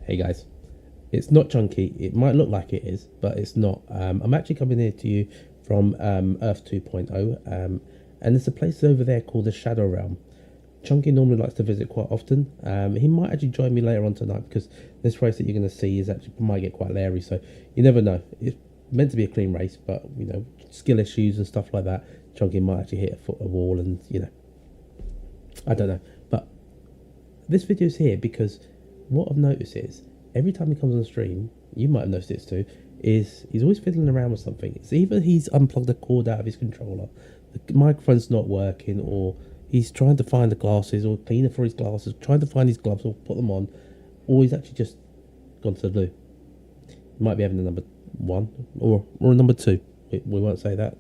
Hey guys, it's not chunky. It might look like it is, but it's not. I'm actually coming here to you from Earth 2.0, and there's a place over there called the Shadow Realm. Chunky normally likes to visit quite often. He might actually join me later on tonight because this race that you're going to see is actually might get quite leery. So you never know. It's meant to be a clean race, but you know, skill issues and stuff like that. Chunky might actually hit a wall, and you know, I don't know. But this video's here because what I've noticed is every time he comes on stream, you might have noticed this too, is he's always fiddling around with something. It's either he's unplugged the cord out of his controller, the microphone's not working, or he's trying to find the glasses or cleaner for his glasses, trying to find his gloves or put them on, or he's actually just gone to the loo. He might be having a number one or a number two. We won't say that.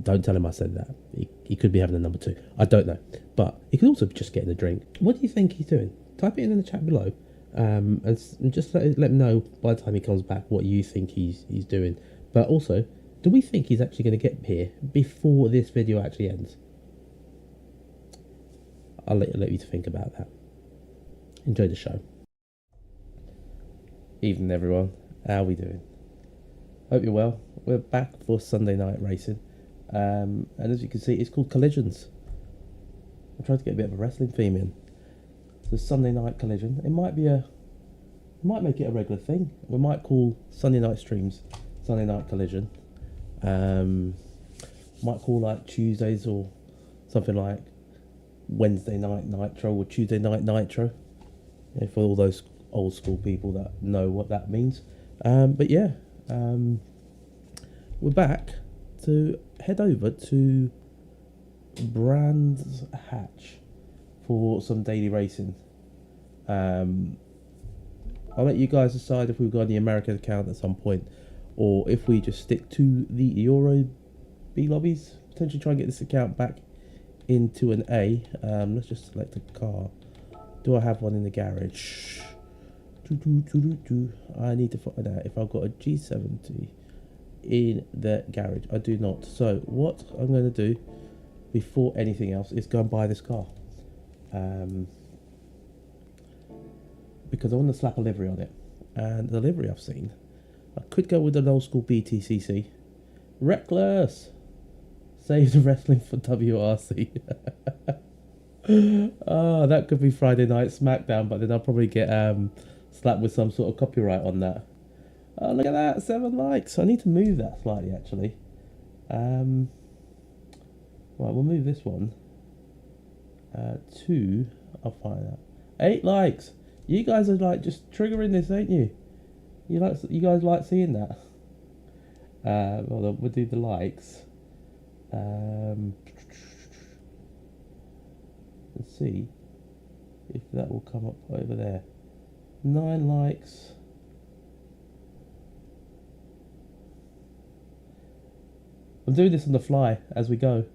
Don't tell him I said that. He could be having a number two. I don't know. But he could also be just getting a drink. What do you think he's doing? Type it in the chat below. And just let him know by the time he comes back what you think he's doing. But also, do we think he's actually going to get here before this video actually ends? I'll let you think about that. Enjoy the show. Evening everyone. How are we doing? Hope you're well. We're back for Sunday night racing. And as you can see, it's called Collisions. I'm trying to get a bit of a wrestling theme in. So Sunday night collision. It might make it a regular thing. We might call Sunday night streams Sunday night collision. Might call like Tuesdays or something like Wednesday night nitro or Tuesday night nitro. Yeah, for all those old school people that know what that means. But yeah, we're back to head over to Brands Hatch for some daily racing. I'll let you guys decide if we go on the American account at some point, or if we just stick to the Euro B lobbies. Potentially try and get this account back into an A. Let's just select a car. Do I have one in the garage? I need to find out if I've got a G70 in the garage. I do not. So what I'm going to do before anything else is go and buy this car, because I want to slap a livery on it, and the livery I've seen, I could go with an old school BTCC. Reckless save the wrestling for WRC. Oh, that could be Friday Night SmackDown, but then I'll probably get slapped with some sort of copyright on that. Oh, look at that, 7 likes. I need to move that slightly, actually. Right, we'll move this one to, I'll find out, 8 likes. You guys are like just triggering this, ain't you? You guys like seeing that? Well, we'll do the likes. Let's see if that will come up over there. 9 likes. I'm doing this on the fly as we go.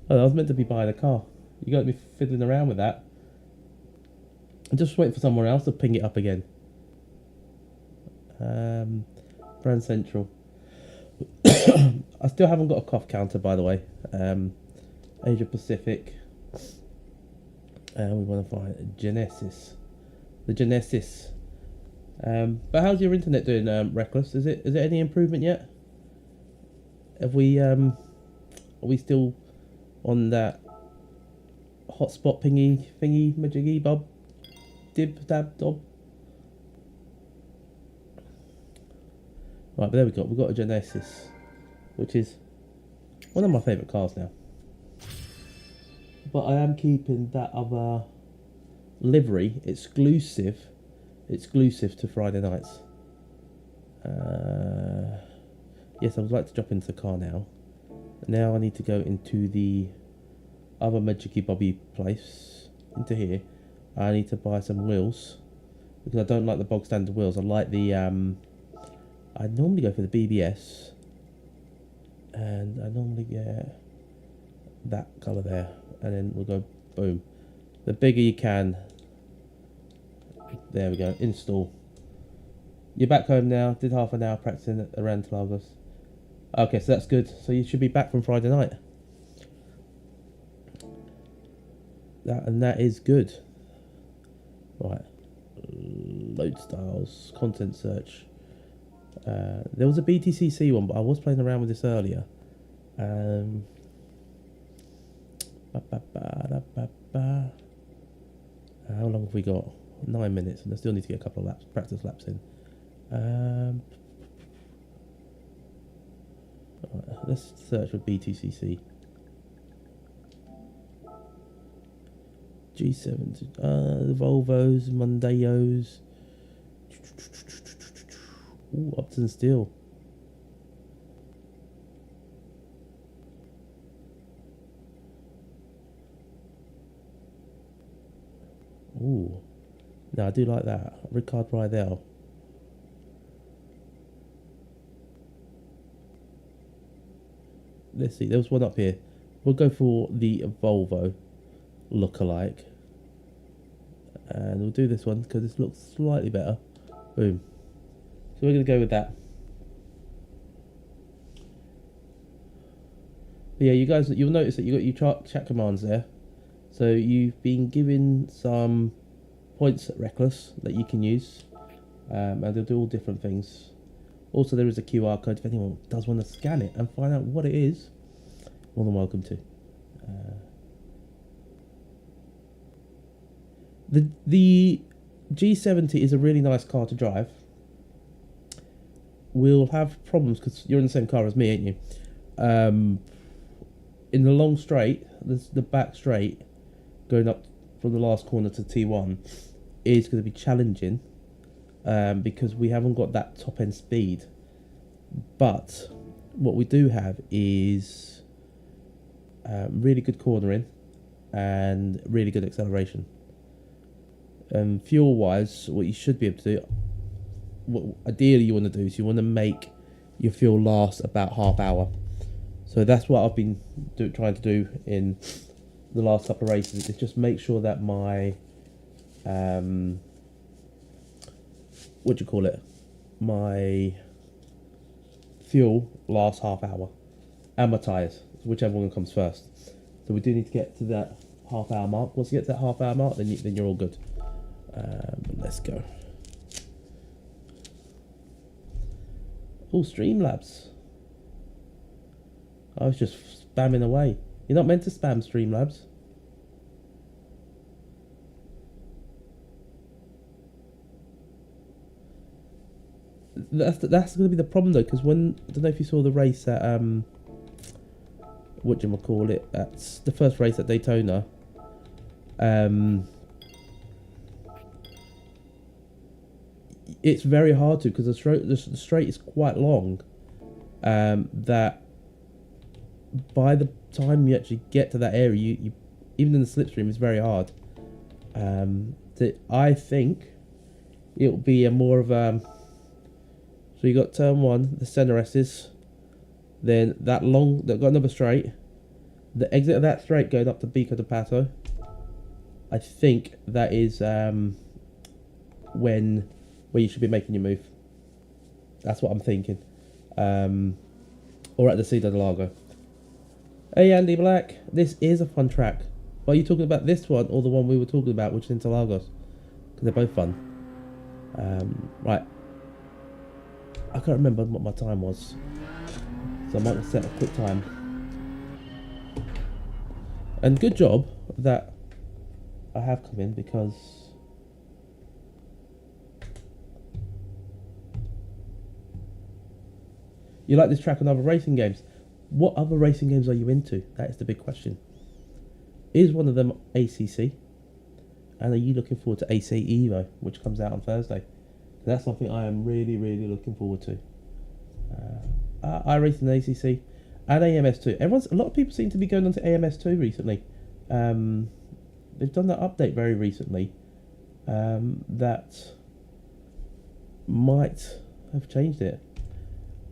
Oh, I was meant to be buying a car. You got me fiddling around with that. I'm just waiting for someone else to ping it up again. Brand Central. I still haven't got a cough counter, by the way. Asia Pacific. We want to find Genesis. The Genesis. But how's your internet doing, Reckless? Is it any improvement yet? Have we are we still on that hotspot thingy majiggy bob dib dab dob? Right, but there we go. We've got a Genesis, which is one of my favourite cars now. But I am keeping that other livery exclusive to Friday nights. Yes, I would like to drop into the car now. Now I need to go into the other Magicky Bobby place, into here. I need to buy some wheels, because I don't like the bog standard wheels. I like the I normally go for the BBS, and I normally get that colour there, and then we'll go boom. The bigger you can. There we go, install. You're back home now. Did half an hour practicing around Lagos. Okay, so that's good. So you should be back from Friday night. That is good. Right, Load styles, content search. There was a BTCC one, but I was playing around with this earlier. How long have we got? 9 minutes, and I still need to get a couple of laps, practice laps in. Let's search for BTCC. G7, the Volvos, Mondeos. Ooh, Upton Steel. Ooh. No, I do like that. Ricard Rydell. Let's see, there was one up here. We'll go for the Volvo lookalike. And we'll do this one because this looks slightly better. Boom. So we're going to go with that. But yeah, you guys, you'll notice that you got your chat commands there. So you've been given some points at Reckless that you can use. And they'll do all different things. Also, there is a QR code if anyone does want to scan it and find out what it is. More than welcome to. The G70 is a really nice car to drive. We'll have problems because you're in the same car as me, ain't you? In the long straight, the back straight, going up from the last corner to T1, is going to be challenging because we haven't got that top end speed. But what we do have is really good cornering and really good acceleration. Fuel wise, what you should be able to do, what ideally you want to do is you want to make your fuel last about half hour. So that's what I've been trying to do in the last couple of races, is just make sure that my my fuel lasts half hour, and my tyres, whichever one comes first. So we do need to get to that half hour mark. Once you get to that half hour mark, then you're all good. Let's go. Oh, Streamlabs. I was just spamming away. You're not meant to spam, Streamlabs. That's going to be the problem though, because when, I don't know if you saw the race at whatchamacallit, that's the first race at Daytona. It's very hard to, because the straight is quite long. That by the time you actually get to that area, you even in the slipstream, it's very hard. I think it'll be a more of a. So you got turn one, the center S's, then that got another straight, the exit of that straight going up to Pico de Pato. I think that is where you should be making your move. That's what I'm thinking. Or at the Cida de Lago. Hey Andy Black, this is a fun track. But are you talking about this one or the one we were talking about, which is Interlagos? Because they're both fun. Right. I can't remember what my time was, so I might set a quick time. And good job that I have come in, because you like this track on other racing games. What other racing games are you into? That is the big question. Is one of them ACC? And are you looking forward to AC Evo, which comes out on Thursday? That's something I am really, really looking forward to. I raced in ACC and AMS2. A lot of people seem to be going on to AMS2 recently. They've done that update very recently. That might have changed it.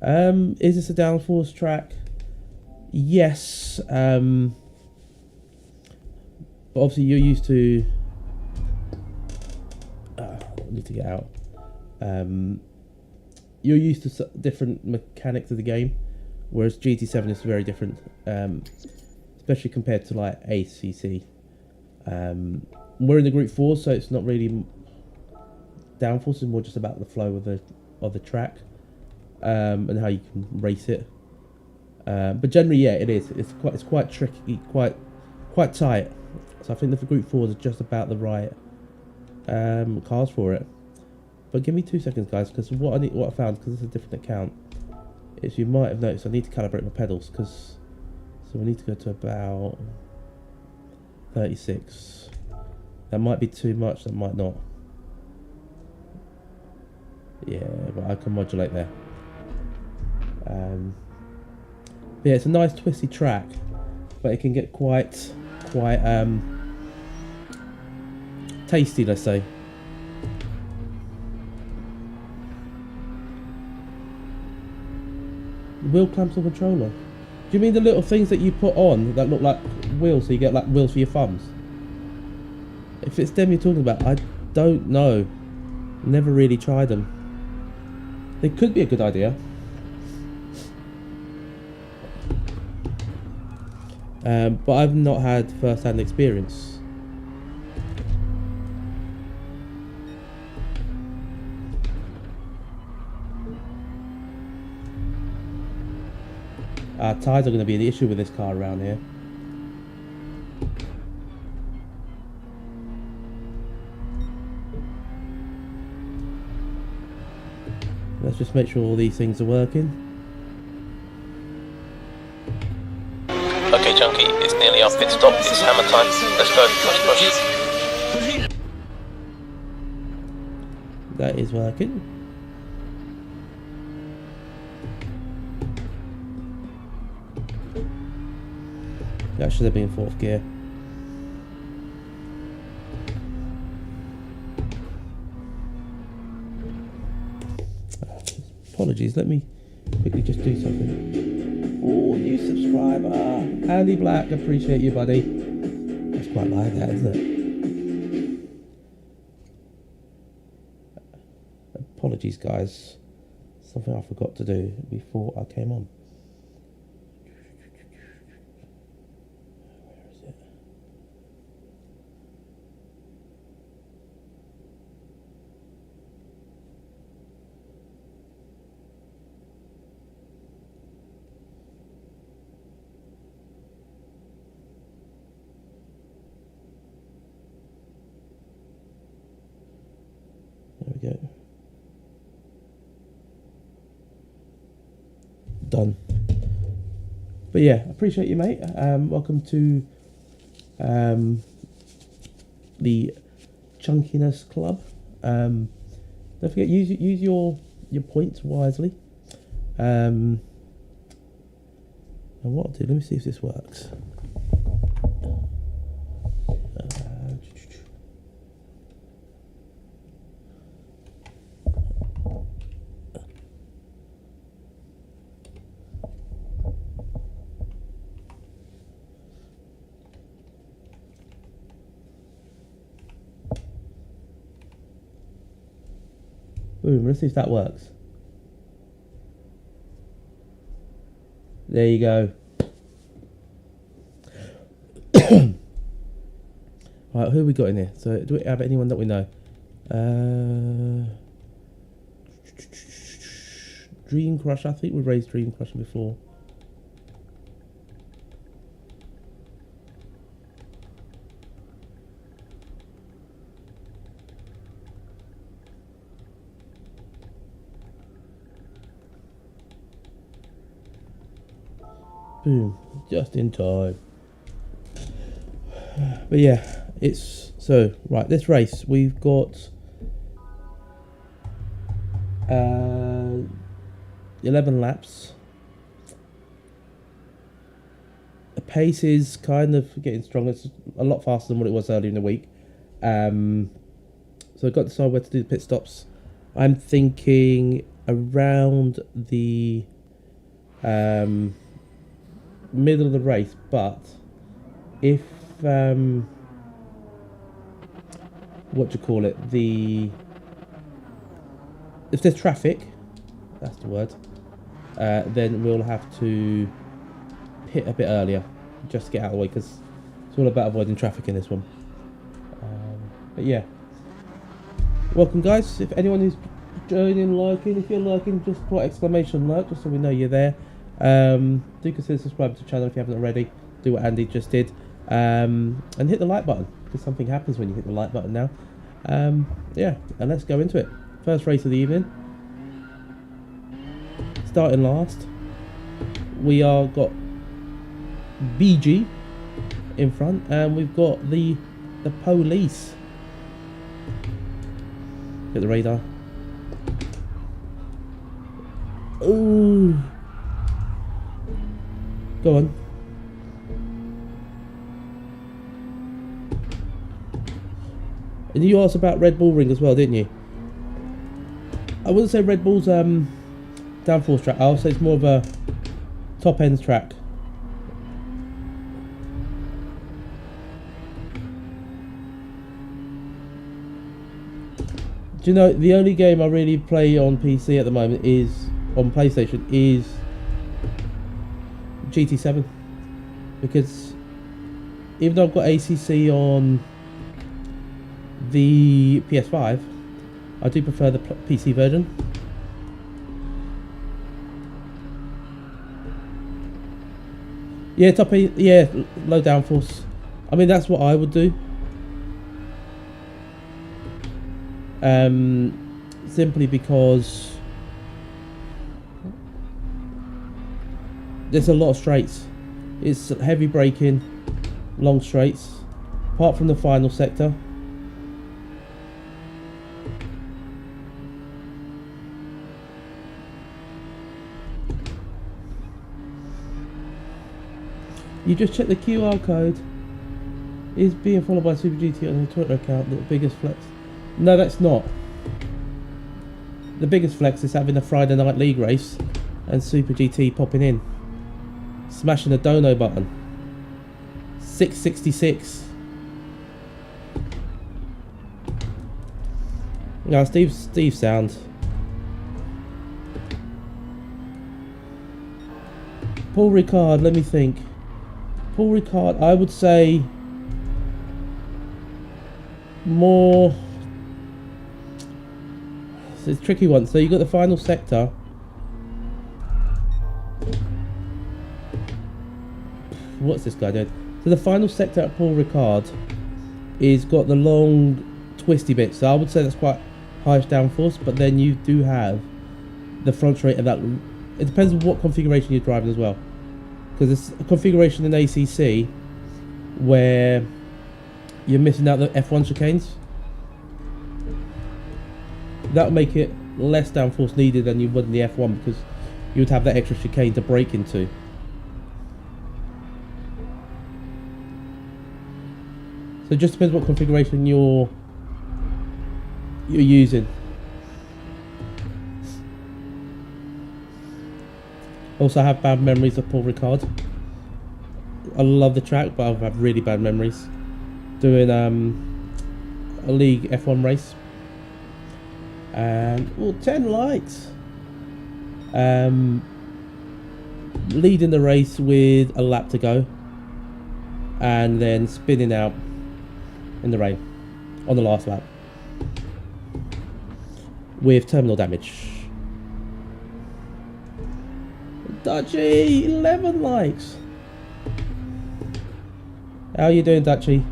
Is this a downforce track? Yes. But obviously you're used to. I need to get out. You're used to different mechanics of the game, whereas GT7 is very different, especially compared to like ACC. We're in the Group 4, so it's not really downforce is more just about the flow of the track, and how you can race it. But generally, yeah, it is. It's quite tricky, quite tight. So I think the Group 4s are just about the right cars for it. But give me 2 seconds, guys, because what I found, because it's a different account, is you might have noticed I need to calibrate my pedals, so we need to go to about 36. That might be too much, that might not. Yeah, but I can modulate there. Yeah, it's a nice twisty track, but it can get quite tasty, let's say. Wheel clamps on controller. Do you mean the little things that you put on that look like wheels, so you get like wheels for your thumbs? If it's them you're talking about, I don't know. Never really tried them. They could be a good idea. But I've not had first-hand experience. Tyres are going to be the issue with this car around here. Let's just make sure all these things are working. Okay, Chunky, it's nearly our pit stop. It's hammer time. Let's go. Push. That is working. That should have been 4th gear. Apologies, let me quickly just do something. Oh, new subscriber. Andy Black, appreciate you, buddy. That's quite like that, isn't it? Apologies, guys. Something I forgot to do before I came on. Where is it? There we go. Done. But yeah, appreciate you, mate. Welcome to the Chunkiness Club. Don't forget, use your points wisely. And what I'll do, let me see if this works. Boom, let's see if that works. There you go. Right, who have we got in here? So, do we have anyone that we know? Dream Crusher, I think we've raised Dream Crusher before. Boom, just in time. But yeah, it's so right. This race we've got 11 laps. The pace is kind of getting stronger. It's a lot faster than what it was earlier in the week. So I've got to decide where to do the pit stops. I'm thinking around the middle of the race, but if what do you call it, if there's traffic, that's the word, then we'll have to pit a bit earlier just to get out of the way, because it's all about avoiding traffic in this one. But yeah, Welcome guys, if anyone is joining, lurking, if you're lurking, just put exclamation lurk, just so we know you're there. Do consider subscribing to the channel if you haven't already. Do what Andy just did. And hit the like button, because something happens when you hit the like button now. Yeah, and let's go into it. First race of the evening. Starting last. We are got BG in front, and we've got the police. Get the radar. Ooh. Go on. And you asked about Red Bull Ring as well, didn't you? I wouldn't say Red Bull's downforce track. I'll say it's more of a top end track. Do you know, the only game I really play on PC at the moment is, on PlayStation, is GT7. Because even though I've got ACC on the PS5, I do prefer the PC version. Yeah, yeah, low downforce. I mean, that's what I would do. Simply because there's a lot of straights. It's heavy braking, long straights, apart from the final sector. You just check the QR code. Is being followed by Super GT on the Twitter account the biggest flex? No, that's not. The biggest flex is having a Friday night league race and Super GT popping in. Smashing the dono button. 666. Now Steve sound. Paul Ricard, let me think. Paul Ricard, I would say more. It's a tricky one. So you got the final sector. What's this guy doing? So the final sector at Paul Ricard is got the long twisty bits. So I would say that's quite high downforce, but then you do have the front straight of that. It depends on what configuration you're driving as well. Because there's a configuration in ACC where you're missing out the F1 chicanes. That would make it less downforce needed than you would in the F1, because you would have that extra chicane to brake into. So it just depends what configuration you're using. Also, I have bad memories of Paul Ricard. I love the track, but I've had really bad memories doing a league F1 race. And 10 likes. Leading the race with a lap to go, and then spinning out in the rain on the last lap with terminal damage. Dutchy, 11 likes. How you doing, Dutchy?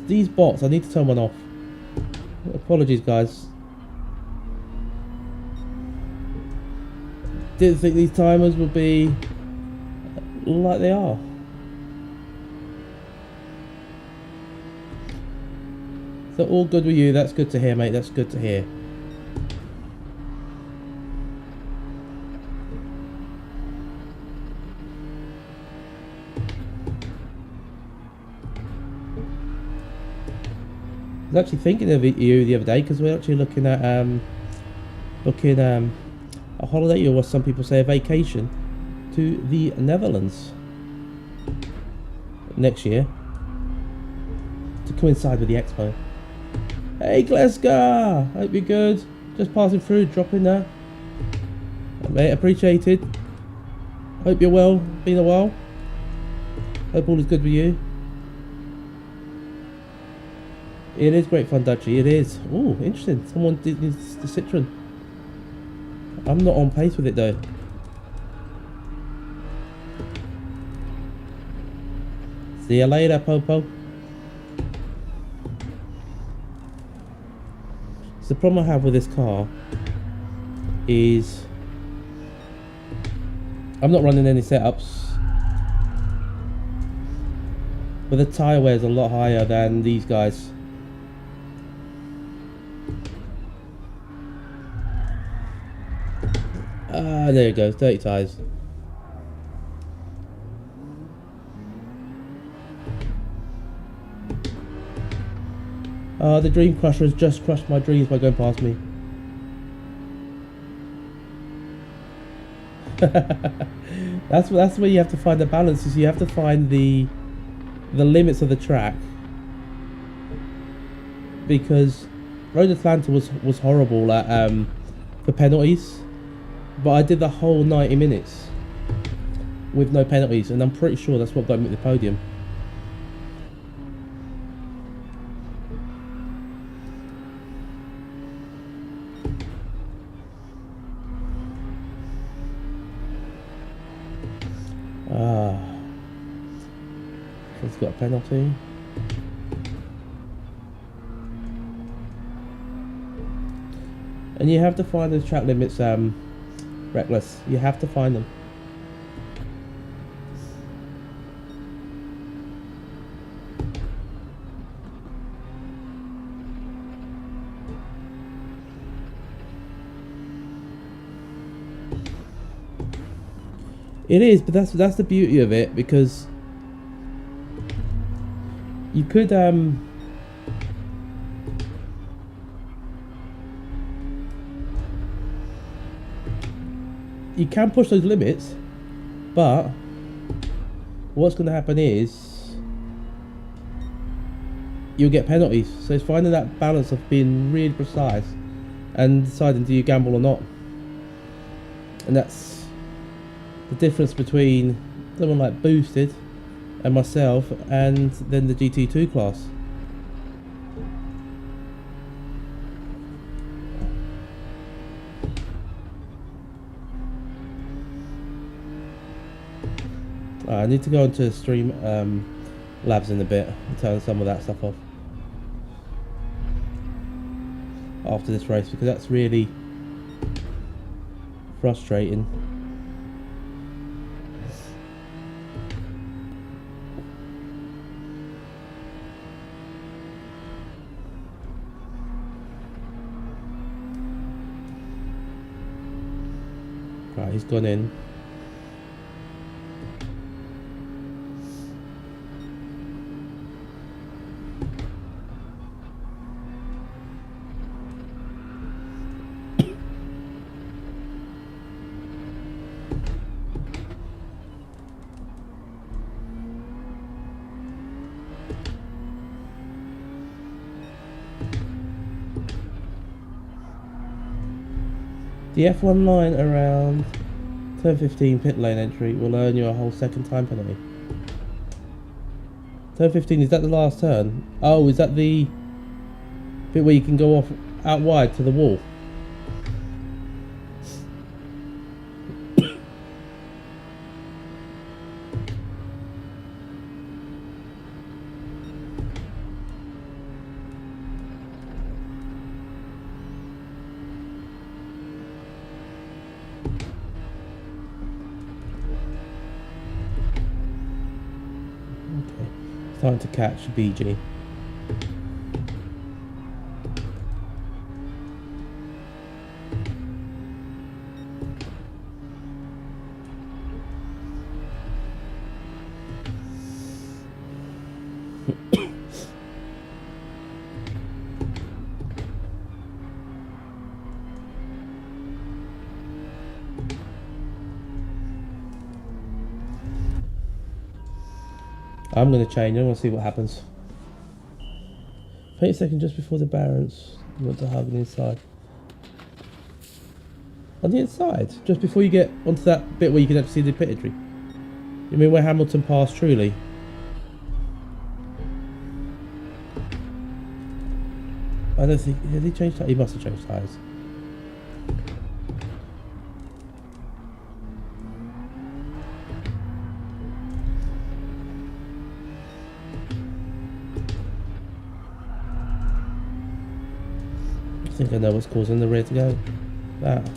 These bots, I need to turn one off. Apologies, guys. Didn't think these timers would be like they are. So all good with you, that's good to hear, mate, that's good to hear. I was actually thinking of you the other day, because we're actually looking at booking a holiday, or what some people say a vacation, to the Netherlands next year to coincide with the expo. Hey Glasgow, hope you're good. Just passing through, dropping there. Mate, appreciated. Hope you're well. Been a while. Hope all is good with you. It is great fun, Dutchy. It is. Oh, interesting. Someone did the Citroen. I'm not on pace with it though. See you later, Popo. So the problem I have with this car is I'm not running any setups, but the tyre wear is a lot higher than these guys. Ah, there it goes, dirty tyres. The Dream Crusher has just crushed my dreams by going past me. that's where you have to find the balance. Is you have to find the limits of the track, because Road Atlanta was horrible at for penalties, but I did the whole 90 minutes with no penalties, and I'm pretty sure that's what got me at the podium. He's got a penalty. And you have to find those track limits, Reckless. You have to find them. It is, but that's the beauty of it, because you could you can push those limits, but what's going to happen is you'll get penalties. So it's finding that balance of being really precise and deciding, do you gamble or not? And that's the difference between someone like Boosted and myself, and then the GT2 class. I need to go into Stream Labs in a bit and turn some of that stuff off after this race, because that's really frustrating. Right, he's gone in. The F1 line around turn 15 pit lane entry will earn you a whole second time penalty. Turn 15, is that the last turn? Oh, is that the bit where you can go off out wide to the wall? Time to catch BG. I'm going to change. I want to see what happens. 20 seconds just before the Barons. You want to hug on the inside. On the inside? Just before you get onto that bit where you can actually see the pit entry. You mean where Hamilton passed Truly? I don't think, did he change tyres? He must have changed tyres. I think I know what's causing the rear to go. That.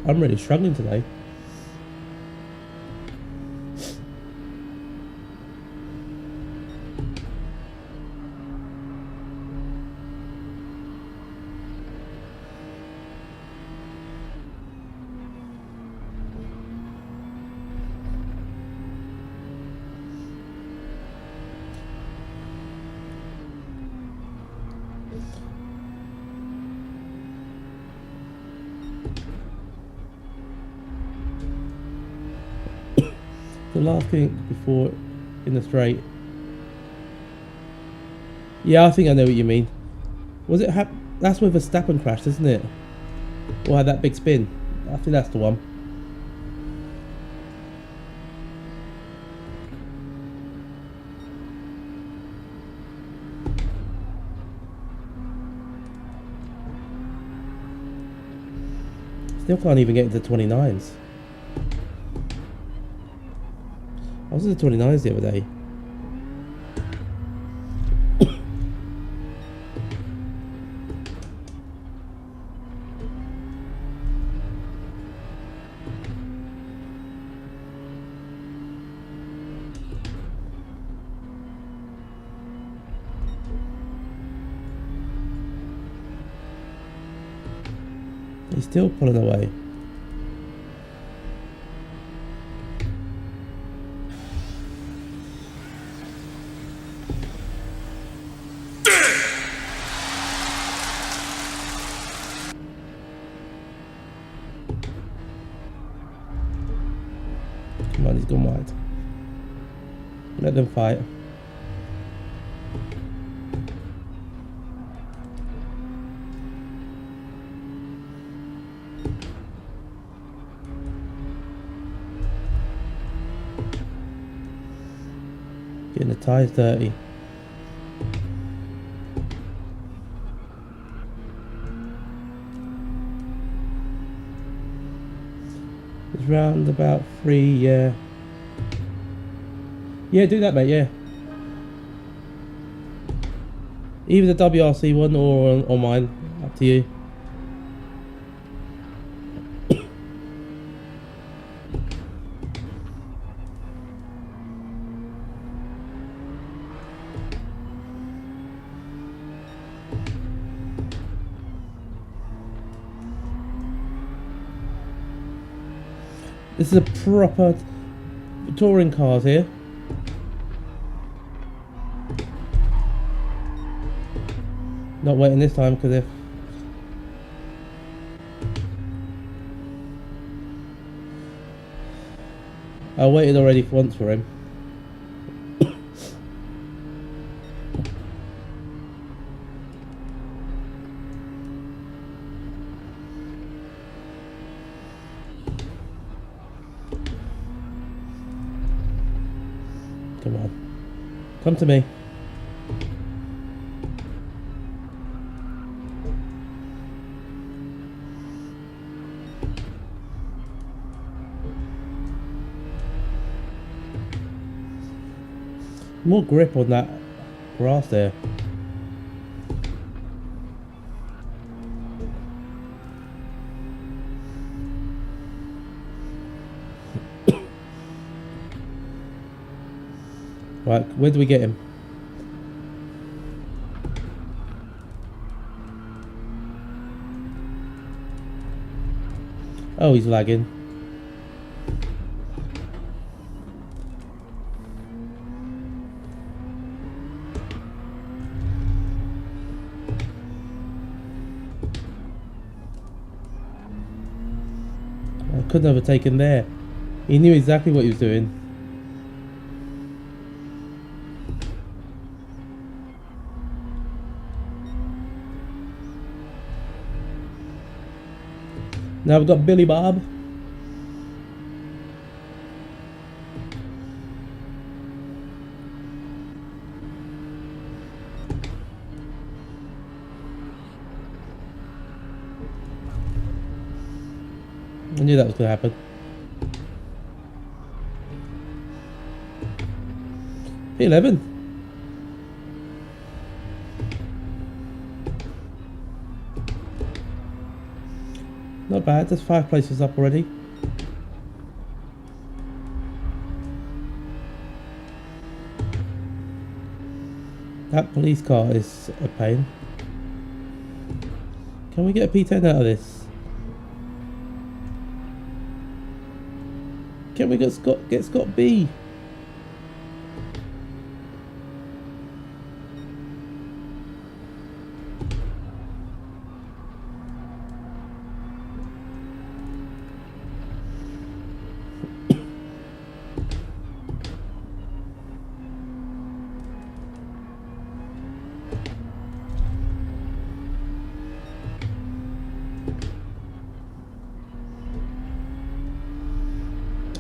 I'm really struggling today. The last thing before in the straight. Yeah, I think I know what you mean. Was it that's where Verstappen crashed, isn't it? Or had that big spin? I think that's the one. Still can't even get into 29s. I was in the 29s the other day. He's still pulling away. Come on, he's gone wide. Let them fight. Getting the tyres dirty. It's round about 3, yeah. Yeah, do that, mate, yeah. Either the WRC one or mine, up to you. This is a proper touring cars here. Not waiting this time because if I waited already once for him. Come on. Come to me. More grip on that grass there. Right, where do we get him? Oh, he's lagging. I couldn't overtake him there. He knew exactly what he was doing. Now we've got Billy Bob. I knew that was going to happen. P11. Not bad, there's 5 places up already. That police car is a pain. Can we get a P10 out of this? Can we get Scott B?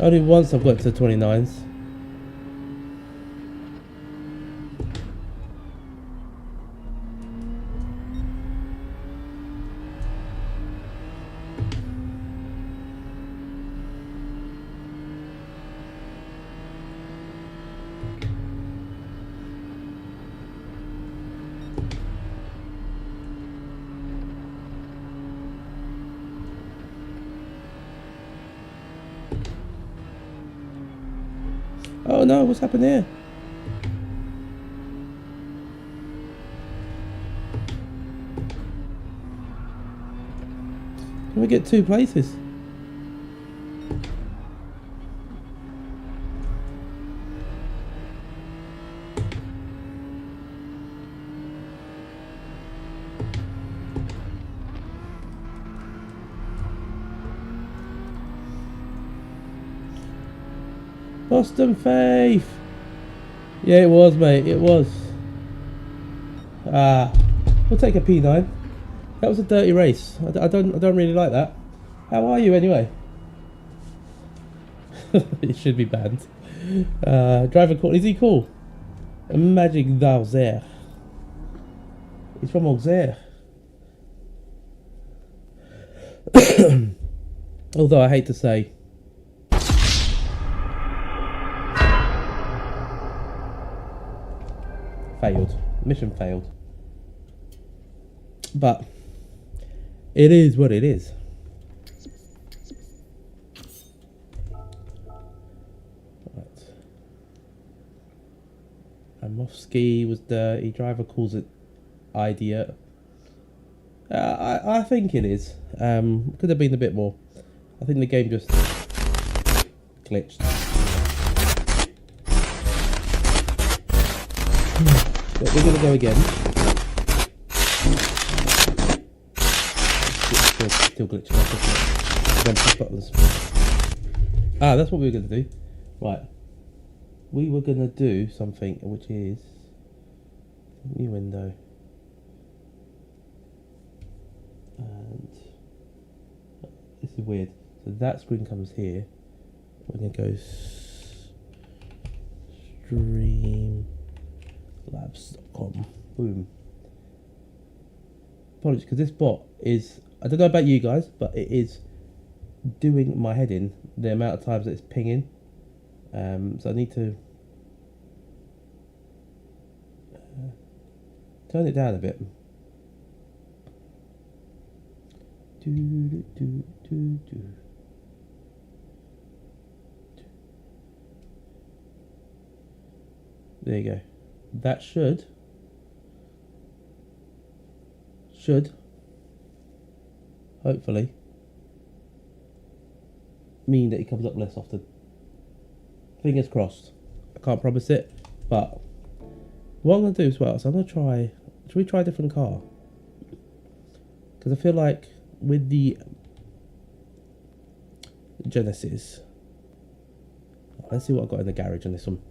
Only once I've got to 29s. Oh no, what's happened here? Can we get 2 places? Boston Faith. Yeah, it was, mate. It was. We'll take a P9. That was a dirty race. I don't really like that. How are you anyway? It should be banned. Driver cool. Is he cool? Magic d'Auxerre. He's from Auxerre. Although I hate to say, failed. Mission failed. But it is what it is. Right. Amofsky was dirty. Driver calls it idiot. I think it is. Could have been a bit more. I think the game just glitched. But we're gonna go again. Still glitching. Then push buttons. That's what we were gonna do. Right. We were gonna do something which is new window. And this is weird. So that screen comes here. We're gonna go streamlabs.com. Boom. Apologies, because this bot is, I don't know about you guys, but it is doing my head in the amount of times that it's pinging. So I need to turn it down a bit. There you go. That should hopefully mean that it comes up less often. Fingers crossed. I can't promise it, but what I'm going to do as well, so I'm going to try, should we try a different car? Because I feel like with the Genesis, let's see what I've got in the garage on this one.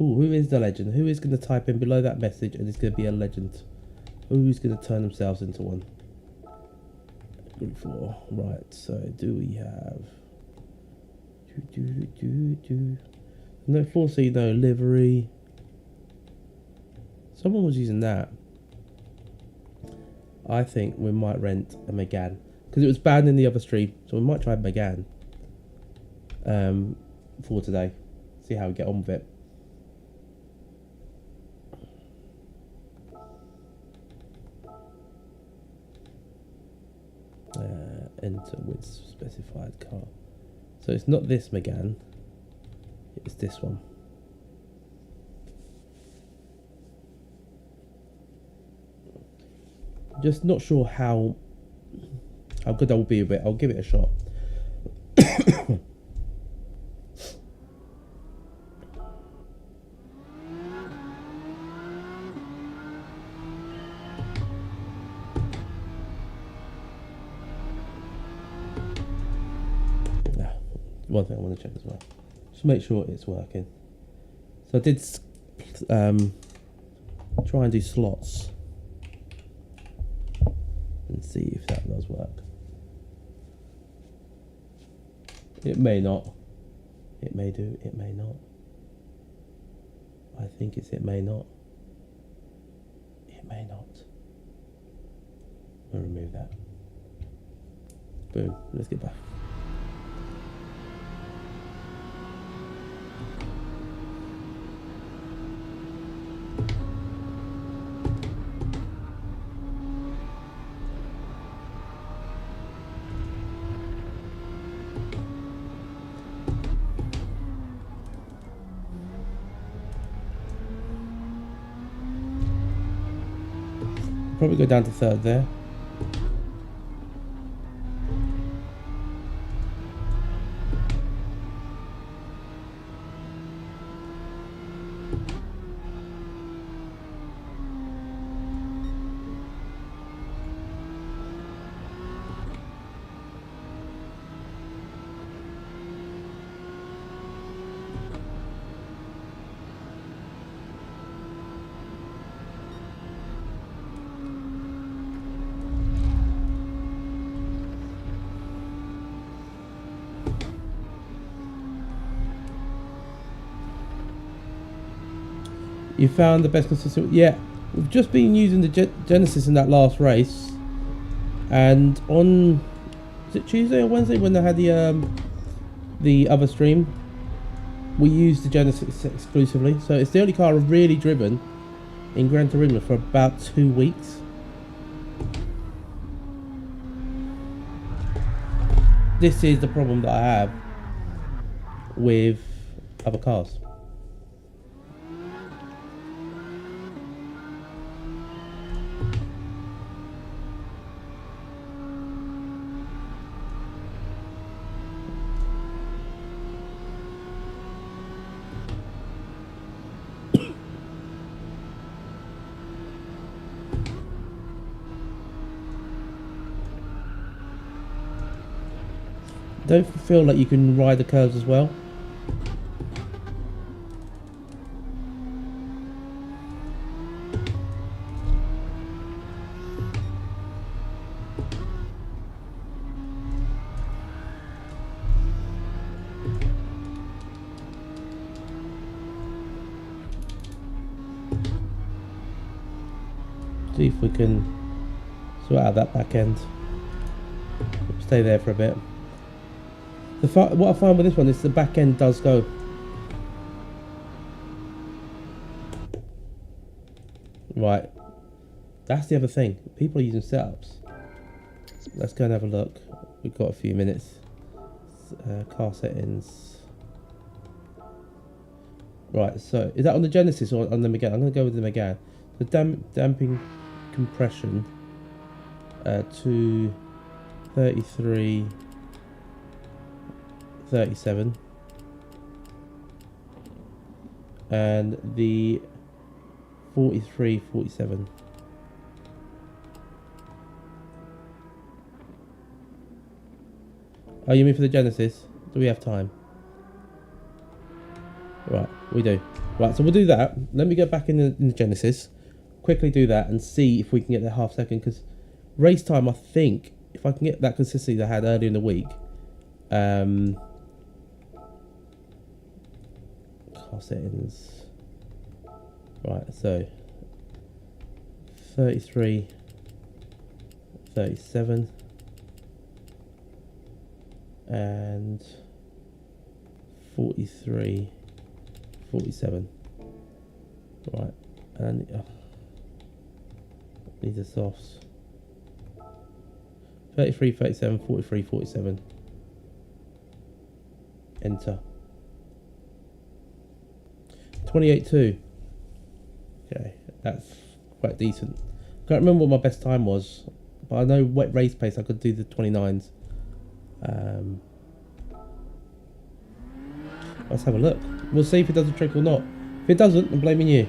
Ooh, who is the legend? Who is going to type in below that message and it's going to be a legend? Who's going to turn themselves into one? Group 4. Right, so do we have... No 4C, no livery. Someone was using that. I think we might rent a Megane. Because it was banned in the other stream. So we might try Megane. For today. See how we get on with it. Enter with specified car. So it's not this Megane. It's this one. Just not sure how good I will be with it. I'll give it a shot. One thing I want to check as well. Just make sure it's working. So I did try and do slots and see if that does work. It may not. It may do. It may not. I think it's it may not. It may not. I'll remove that. Boom. Let's get back. Probably go down to third there. You found the best consistent. Yeah, we've just been using the Genesis in that last race, and on was it Tuesday or Wednesday when they had the other stream, we used the Genesis exclusively. So it's the only car I've really driven in Gran Turismo for about 2 weeks. This is the problem that I have with other cars. Don't feel like you can ride the curves as well. See if we can sort out that back end. Stay there for a bit. What I find with this one is the back end does go. Right. That's the other thing. People are using setups. Let's go and have a look. We've got a few minutes. Car settings. Right, so is that on the Genesis or on the Megane? I'm going to go with the Megane. The damping compression to 33. 37 and the 43, 47. Oh, you mean for the Genesis? Do we have time? Right, we do. Right, so we'll do that. Let me go back in the Genesis quickly do that and see if we can get the half second, because race time, I think, if I can get that consistency that I had earlier in the week, car settings, right, so 33, 37, and 43, 47, right, and these are softs. 33, 37, 43, 47. Enter. 28.2. Okay, that's quite decent. Can't remember what my best time was, but I know wet race pace I could do the 29s. Let's have a look. We'll see if it does a trick or not. If it doesn't, I'm blaming you.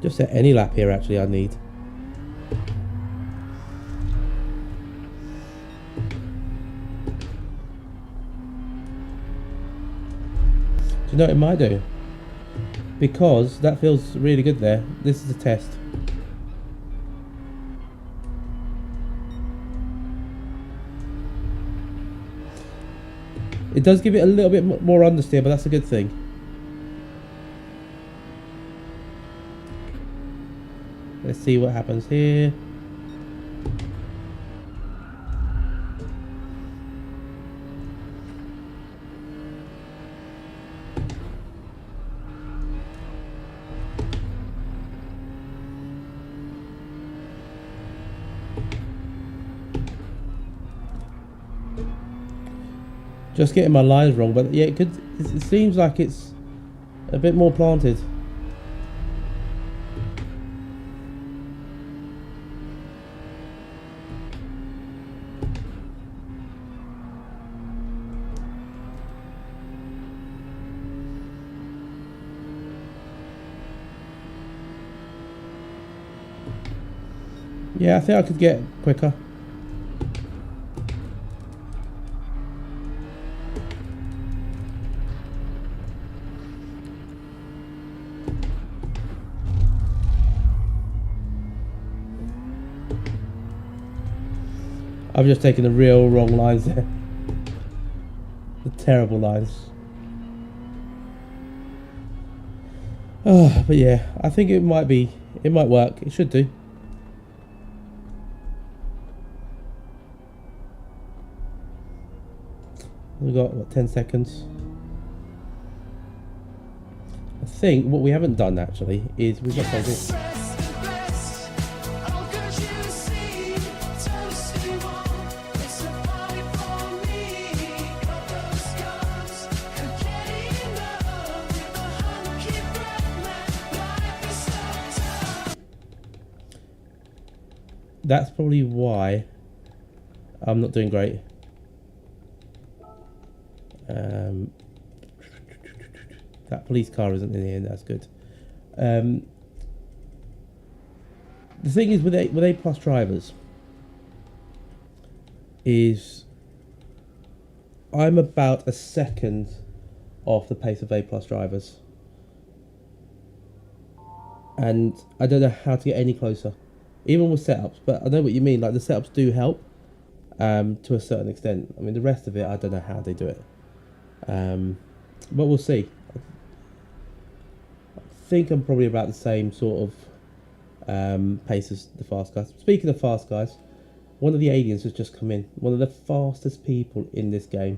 Just set any lap here, actually, I need. Do you know what it might do? Because that feels really good there. This is a test. It does give it a little bit more understeer, but that's a good thing. Let's see what happens here. Just getting my lines wrong, but yeah, it seems like it's a bit more planted. Yeah, I think I could get quicker. I've just taken the real wrong lines there. The terrible lines. Oh, but yeah, I think it might work. It should do. We've got, what, 10 seconds. I think what we haven't done actually is we've got something. That's probably why I'm not doing great. That police car isn't in here, that's good. The thing is with A plus drivers is I'm about a second off the pace of A plus drivers, and I don't know how to get any closer, even with setups. But I know what you mean, like the setups do help to a certain extent. I mean, the rest of it, I don't know how they do it, but we'll see. I think I'm probably about the same sort of pace as the fast guys. Speaking of fast guys, one of the aliens has just come in. One of the fastest people in this game.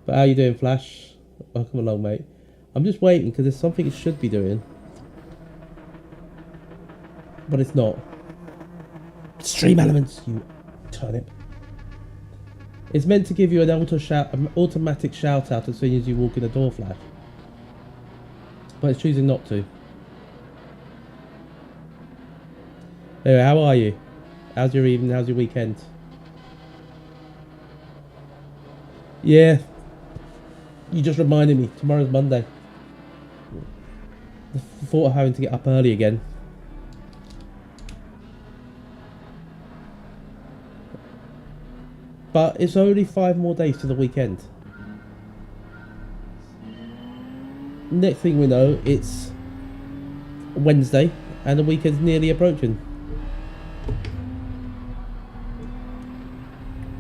But how you doing, Flash? Welcome along, mate. I'm just waiting because there's something it should be doing, but it's not. Stream elements, you turnip. It's meant to give you an automatic shout out as soon as you walk in the door, Flash. But it's choosing not to. Anyway, how are you? How's your evening? How's your weekend? Yeah, you just reminded me. Tomorrow's Monday. The thought of having to get up early again. But it's only 5 more days to the weekend. Next thing we know, it's Wednesday and the weekend's nearly approaching.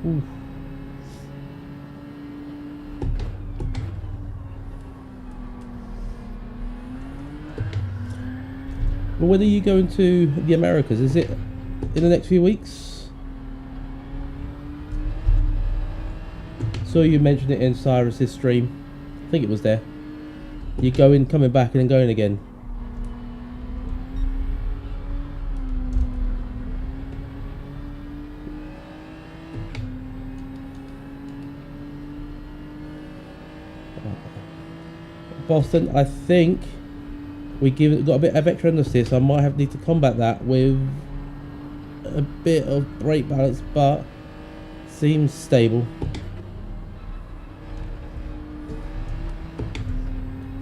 Ooh. Well, when are you going to the Americas? Is it in the next few weeks? So you mentioned it in Cyrus's stream. I think it was there. You're going, coming back and then going again. Boston, I think we got a bit of extra understeer, so I might need to combat that with a bit of brake balance, but seems stable.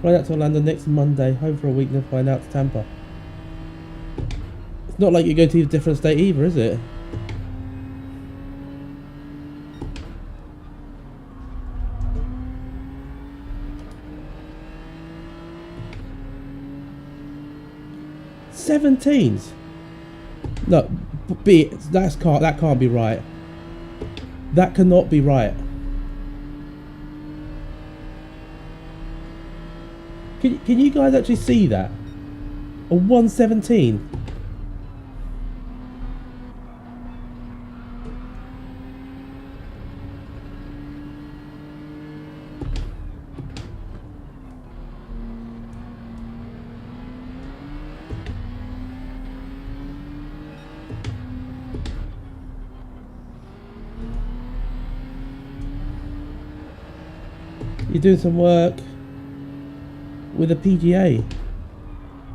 Flying out to Orlando next Monday, home for a week, then flying out to Tampa. It's not like you're going to a different state either, is it? $17s? No, that can't be right. That cannot be right. Can you guys actually see that? A 117. You're doing some work with a PGA.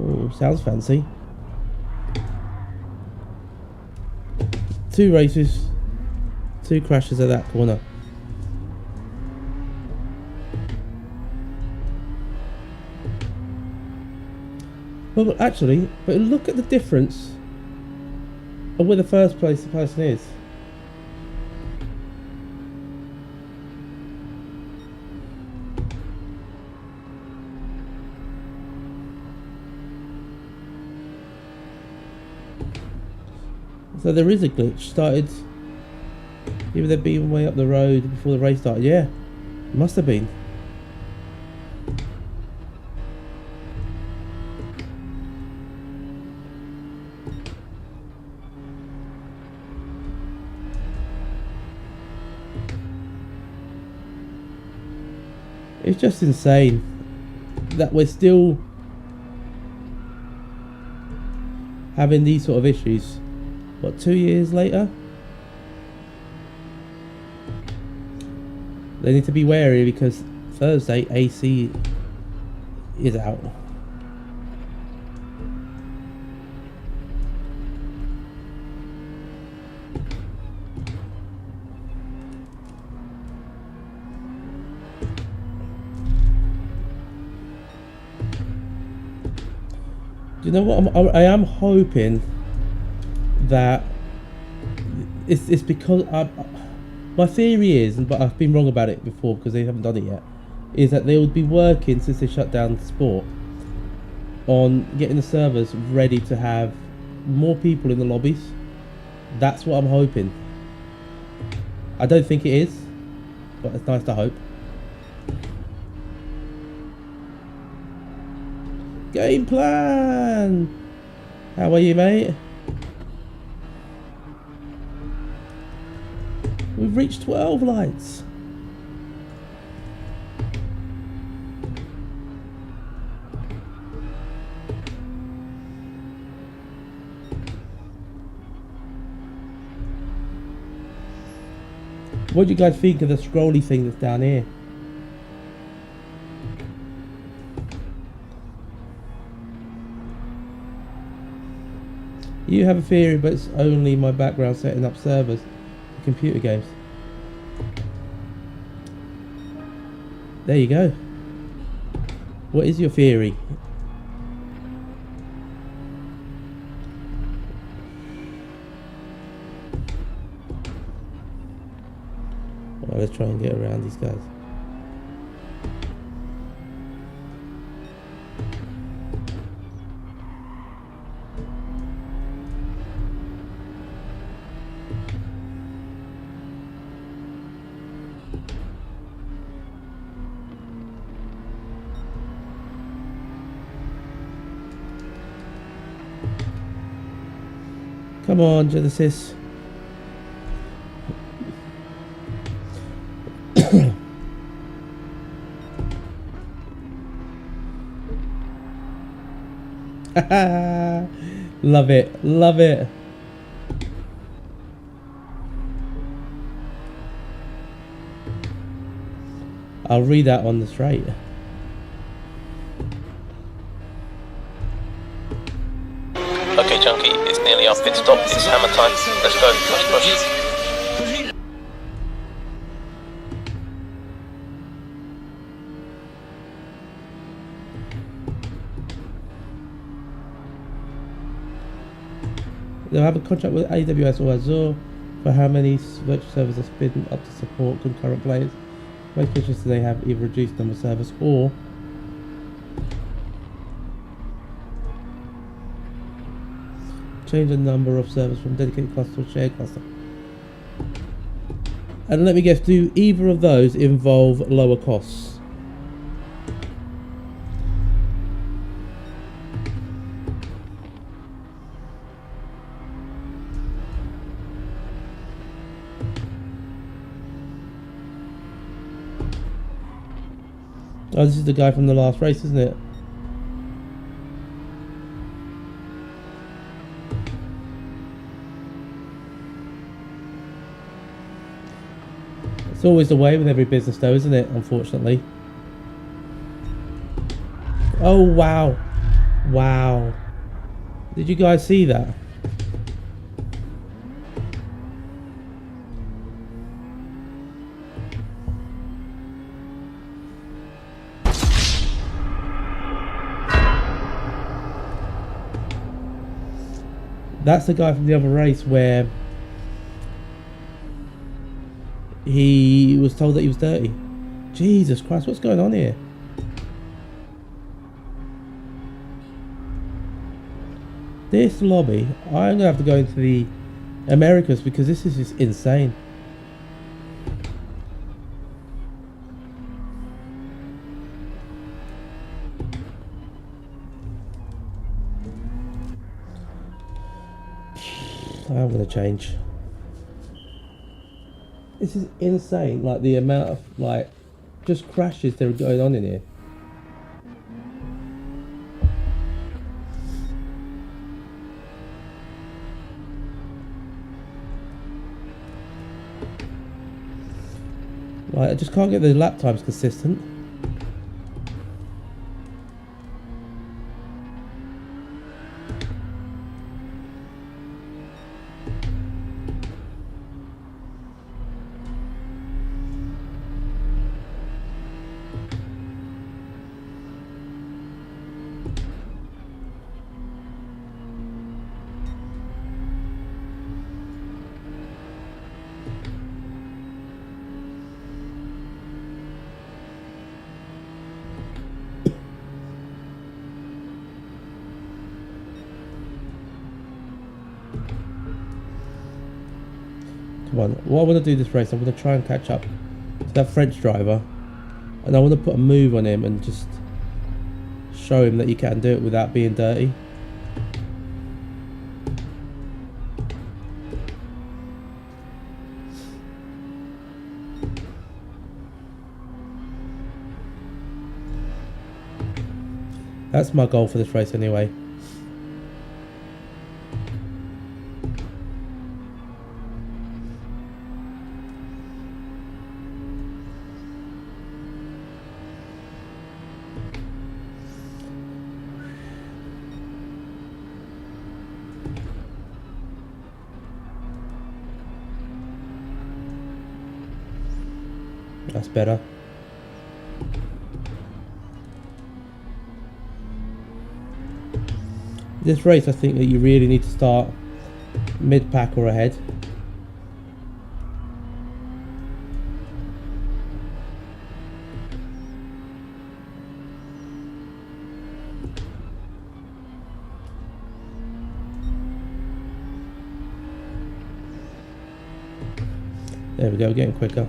Oh, sounds fancy. 2 races, 2 crashes at that corner. Well, actually, but look at the difference of where the first place the person is. So there is a glitch. Started. Either they'd been way up the road before the race started. Yeah, must have been. It's just insane that we're still having these sort of issues. What, 2 years later? They need to be wary because Thursday AC is out. Do you know what? I am hoping that it's because my theory is, but I've been wrong about it before because they haven't done it yet, is that they would be working since they shut down sport on getting the servers ready to have more people in the lobbies. That's what I'm hoping. I don't think it is, but it's nice to hope. Game plan! How are you, mate? We've reached 12 lights. What do you guys think of the scrolly thing that's down here? You have a theory, but it's only my background setting up servers for computer games. There you go. What is your theory? Well, let's try and get around these guys. Come on, Genesis. Love it, love it. I'll read that on the straight. Okay, Chunky, it's nearly our pit stop. It's hammer time. Let's go. Push. They'll have a contract with AWS or Azure for how many virtual servers are spin up to support concurrent players. Most pitches they have either reduced number of servers or change the number of servers from dedicated cluster to shared cluster. And let me guess, do either of those involve lower costs? Oh, this is the guy from the last race, isn't it? It's always the way with every business though, isn't it? Unfortunately. Oh, wow. Wow. Did you guys see that? That's the guy from the other race where he was told that he was dirty. Jesus Christ, what's going on here? This lobby, I'm going to have to go into the Americas because this is just insane. I'm going to change. This is insane, like the amount of like just crashes that are going on in here. Like I just can't get the lap times consistent. Come on, what I want to do this race, I want to try and catch up to that French driver, and I want to put a move on him and just show him that you can do it without being dirty. That's my goal for this race anyway. That's better. This race, I think that you really need to start mid-pack or ahead. There we go, getting quicker.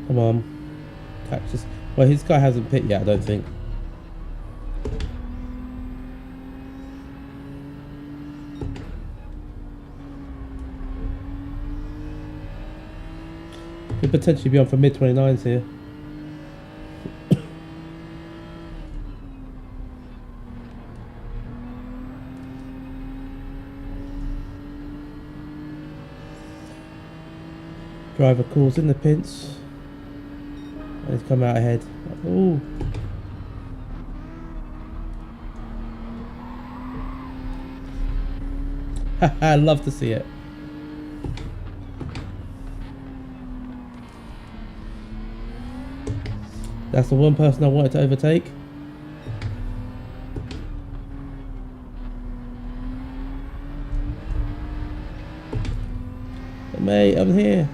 Come on. Catch this. Well, his guy hasn't pit yet, I don't think. Could potentially be on for mid-29s here. Driver calls in the pinch. And he's come out ahead. Ooh. Haha, love to see it. That's the one person I wanted to overtake. But mate, I'm here.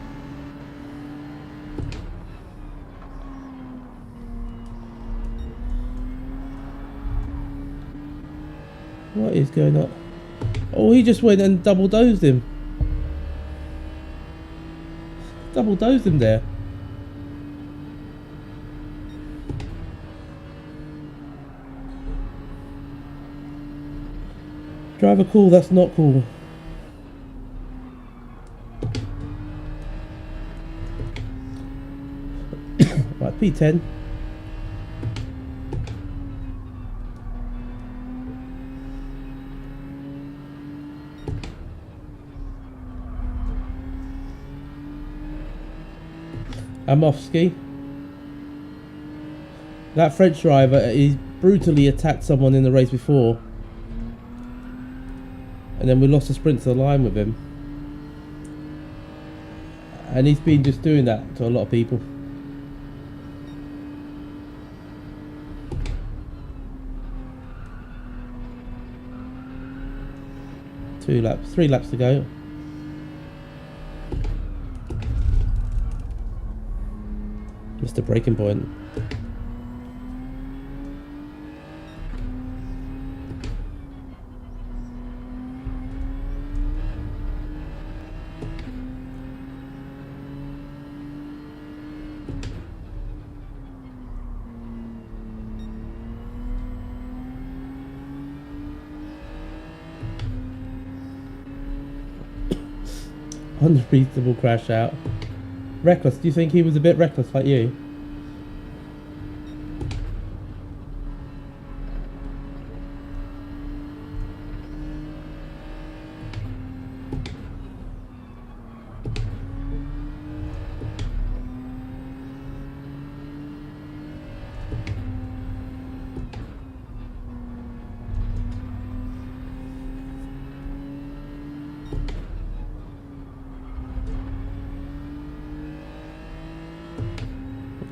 What is going on? Oh, he just went and double dozed him. Double dozed him there. Driver cool, that's not cool. Right, P10. I'm off ski. That French driver, he brutally attacked someone in the race before. And then we lost a sprint to the line with him. And he's been just doing that to a lot of people. Three laps to go. Missed a braking point. Unreasonable crash out. Reckless, do you think he was a bit reckless like you?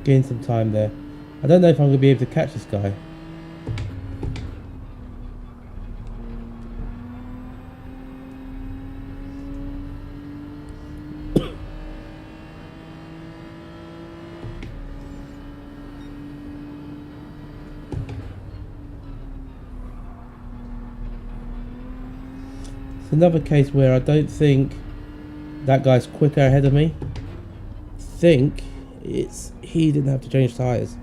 Gain some time there. I don't know if I'm going to be able to catch this guy. It's another case where I don't think that guy's quicker ahead of me. I think it's he didn't have to change tyres.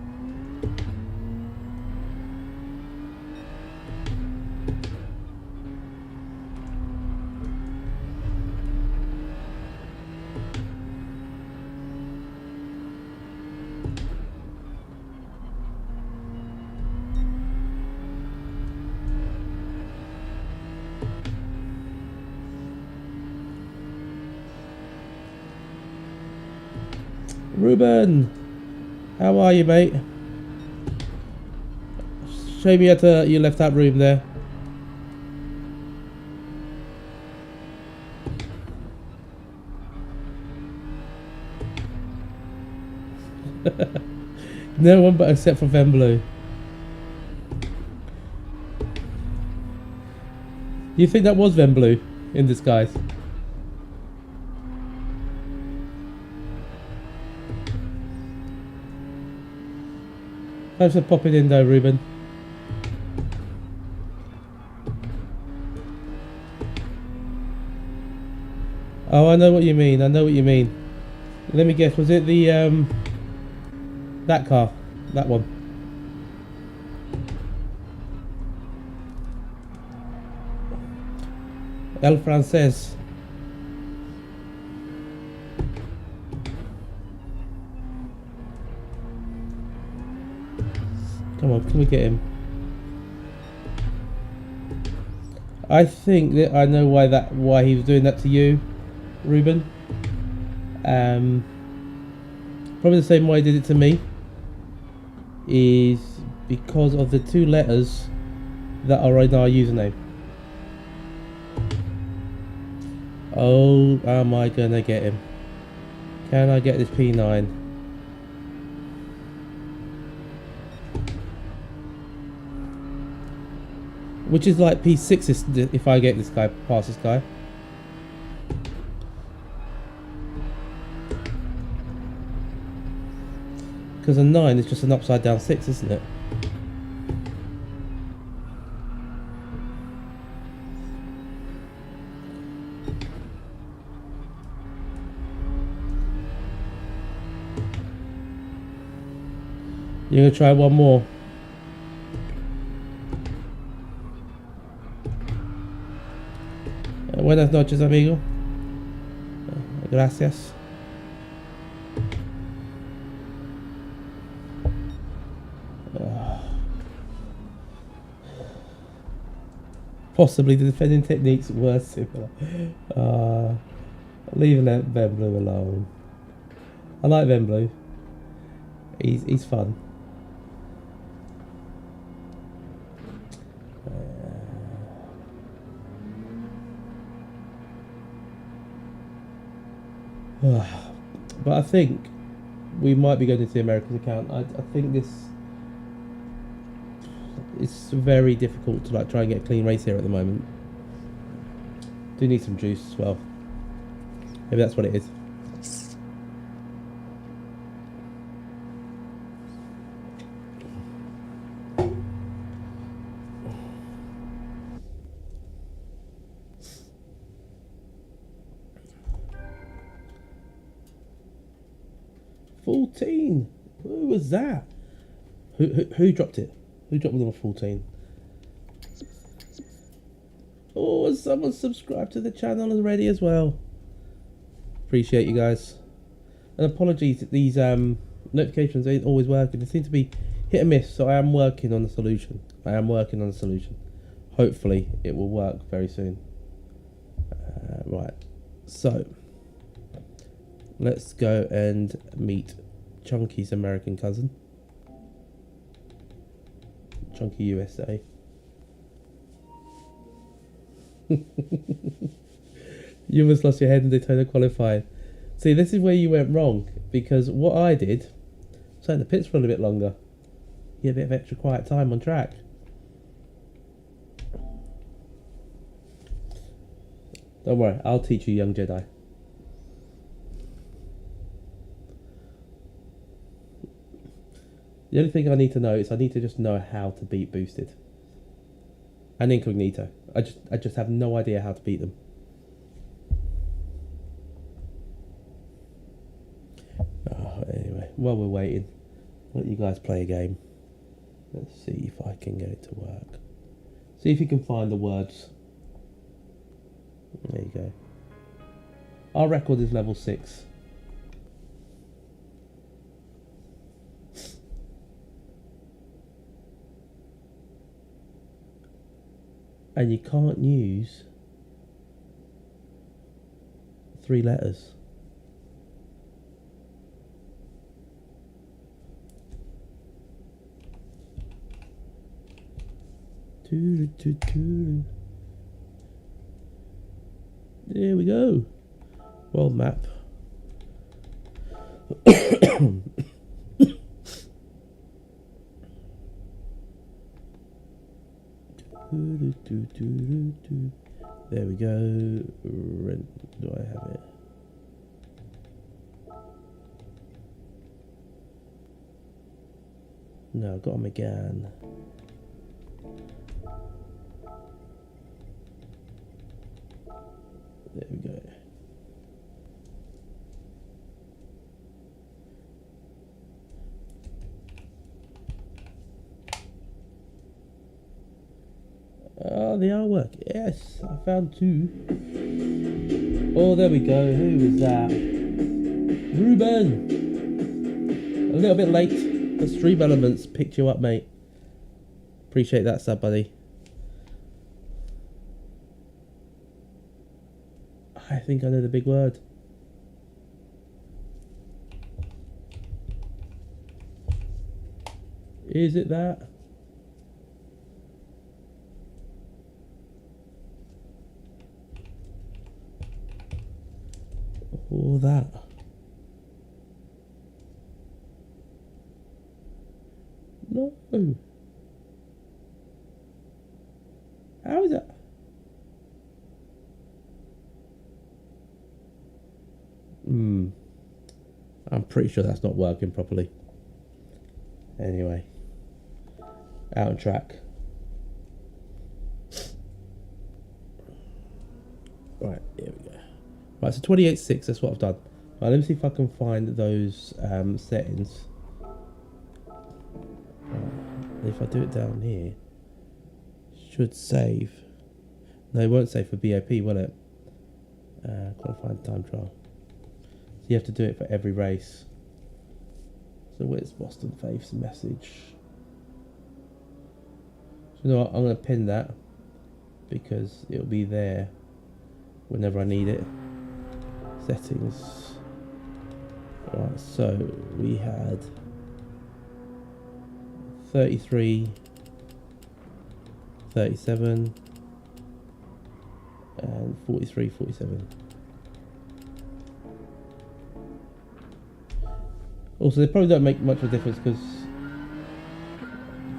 Ruben! How are you, mate? Show me at you left that room there. No one but except for Vemblue. You think that was Vemblue in disguise? Thanks for popping in though, Ruben. Oh, I know what you mean. I know what you mean. Let me guess. Was it the that car? That one. El Francés. Come on, can we get him? I think that I know why he was doing that to you, Ruben. Probably the same way he did it to me. Is because of the 2 letters that are in our username. Oh, am I gonna get him? Can I get this P9? Which is like P6 if I get this guy, past this guy. Because a 9 is just an upside down 6, isn't it? You're gonna try one more. Buenas noches, amigo. Gracias. Possibly the defending techniques were similar. Leaving Vemblue alone. I like Vemblue. He's fun. But I think we might be going into the American account. I think this it's very difficult to like try and get a clean race here at the moment. Do need some juice as well. Maybe that's what it is. $14. Who was that? Who dropped it? Who dropped the number 14? Oh, someone subscribed to the channel already as well. Appreciate you guys. And apologies, these notifications ain't always working. They seem to be hit and miss, so I am working on a solution. Hopefully it will work very soon. Right, so let's go and meet Chunky's American cousin. Chunky USA. You almost lost your head in Daytona qualifying. See, this is where you went wrong, because what I did was let the pits run a bit longer. You get a bit of extra quiet time on track. Don't worry, I'll teach you, young Jedi. The only thing I need to know is I need to just know how to beat Boosted and Incognito. I just have no idea how to beat them. Oh, anyway, while we're waiting, I'll let you guys play a game. Let's see if I can get it to work. See if you can find the words. There you go. Our record is level 6. And you can't use 3 letters. There we go. World map. There we go. Do I have it? No, I've got a McGann. There we go. Oh, the artwork. Yes, I found two. Oh, there we go. Who was that? Ruben. A little bit late, but Stream Elements picked you up, mate. Appreciate that, sub buddy. I think I know the big word. Is it that? Or that? No. How is that? I'm pretty sure that's not working properly. Anyway. Out on track. Right, here we go. Right, so 28.6, that's what I've done. Right, let me see if I can find those settings. If I do it down here, should save. No, it won't save for BOP, will it? Qualifying time trial. So you have to do it for every race. So where's Boston Faith's message? So you know what? I'm going to pin that because it'll be there whenever I need it. Settings. Right, so we had 33, 37, and 43, 47. Also, they probably don't make much of a difference because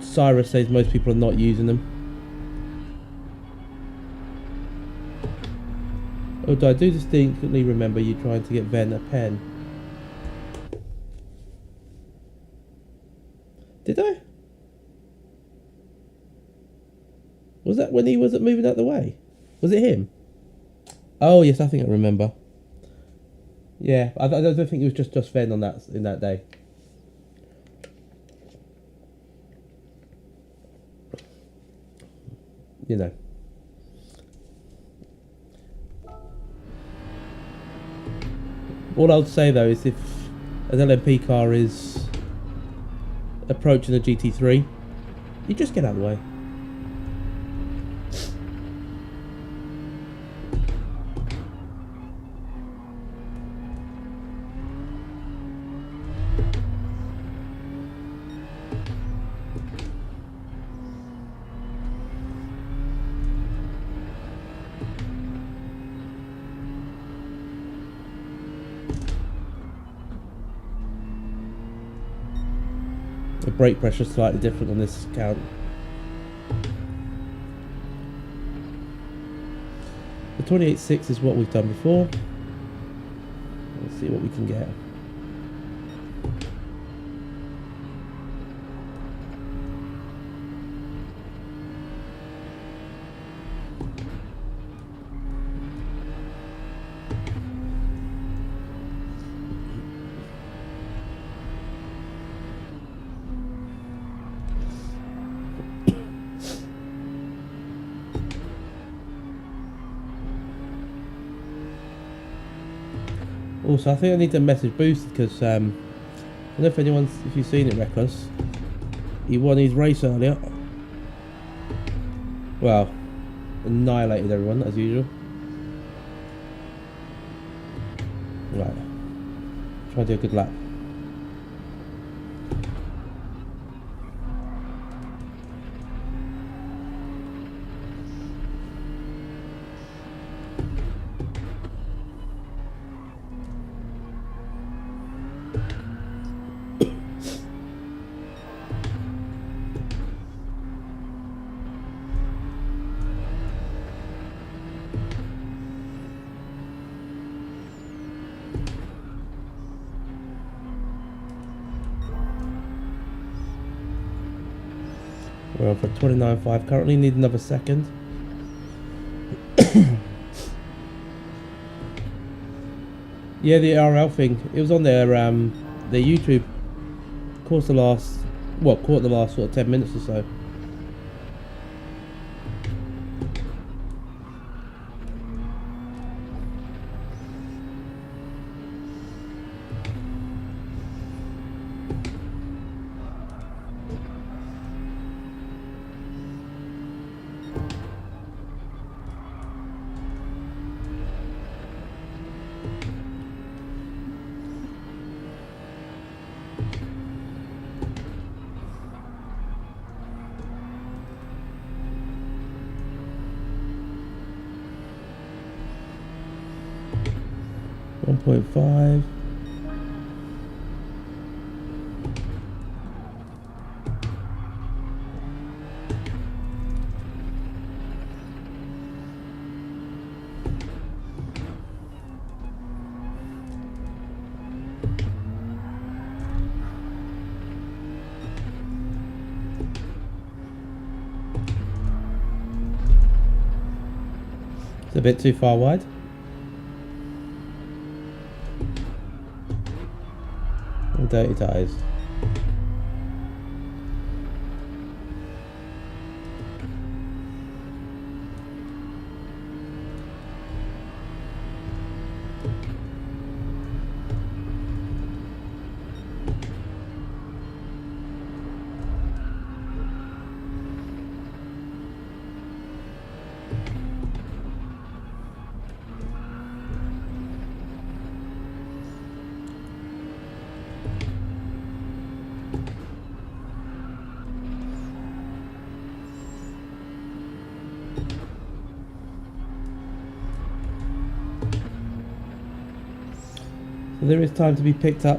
Cyrus says most people are not using them. Although I do distinctly remember you trying to get Ven a pen. Did I? Was that when he wasn't moving out the way? Was it him? Oh yes, I think I remember. Yeah, I don't think it was just Ven on that in that day. You know. All I would say though is if an LMP car is approaching a GT3, you just get out of the way. The brake pressure is slightly different on this account. The 28.6 is what we've done before. Let's see what we can get. Also, I think I need to message Boost because I don't know if if you've seen it, Reckless. He won his race earlier. Well, annihilated everyone as usual. Right, try to do a good lap. We're on for 29.5. Currently need another second. Yeah, the RL thing. It was on their YouTube. Caught the last sort of 10 minutes or so. .5. It's a bit too far wide. And dirty tyres. So there is time to be picked up.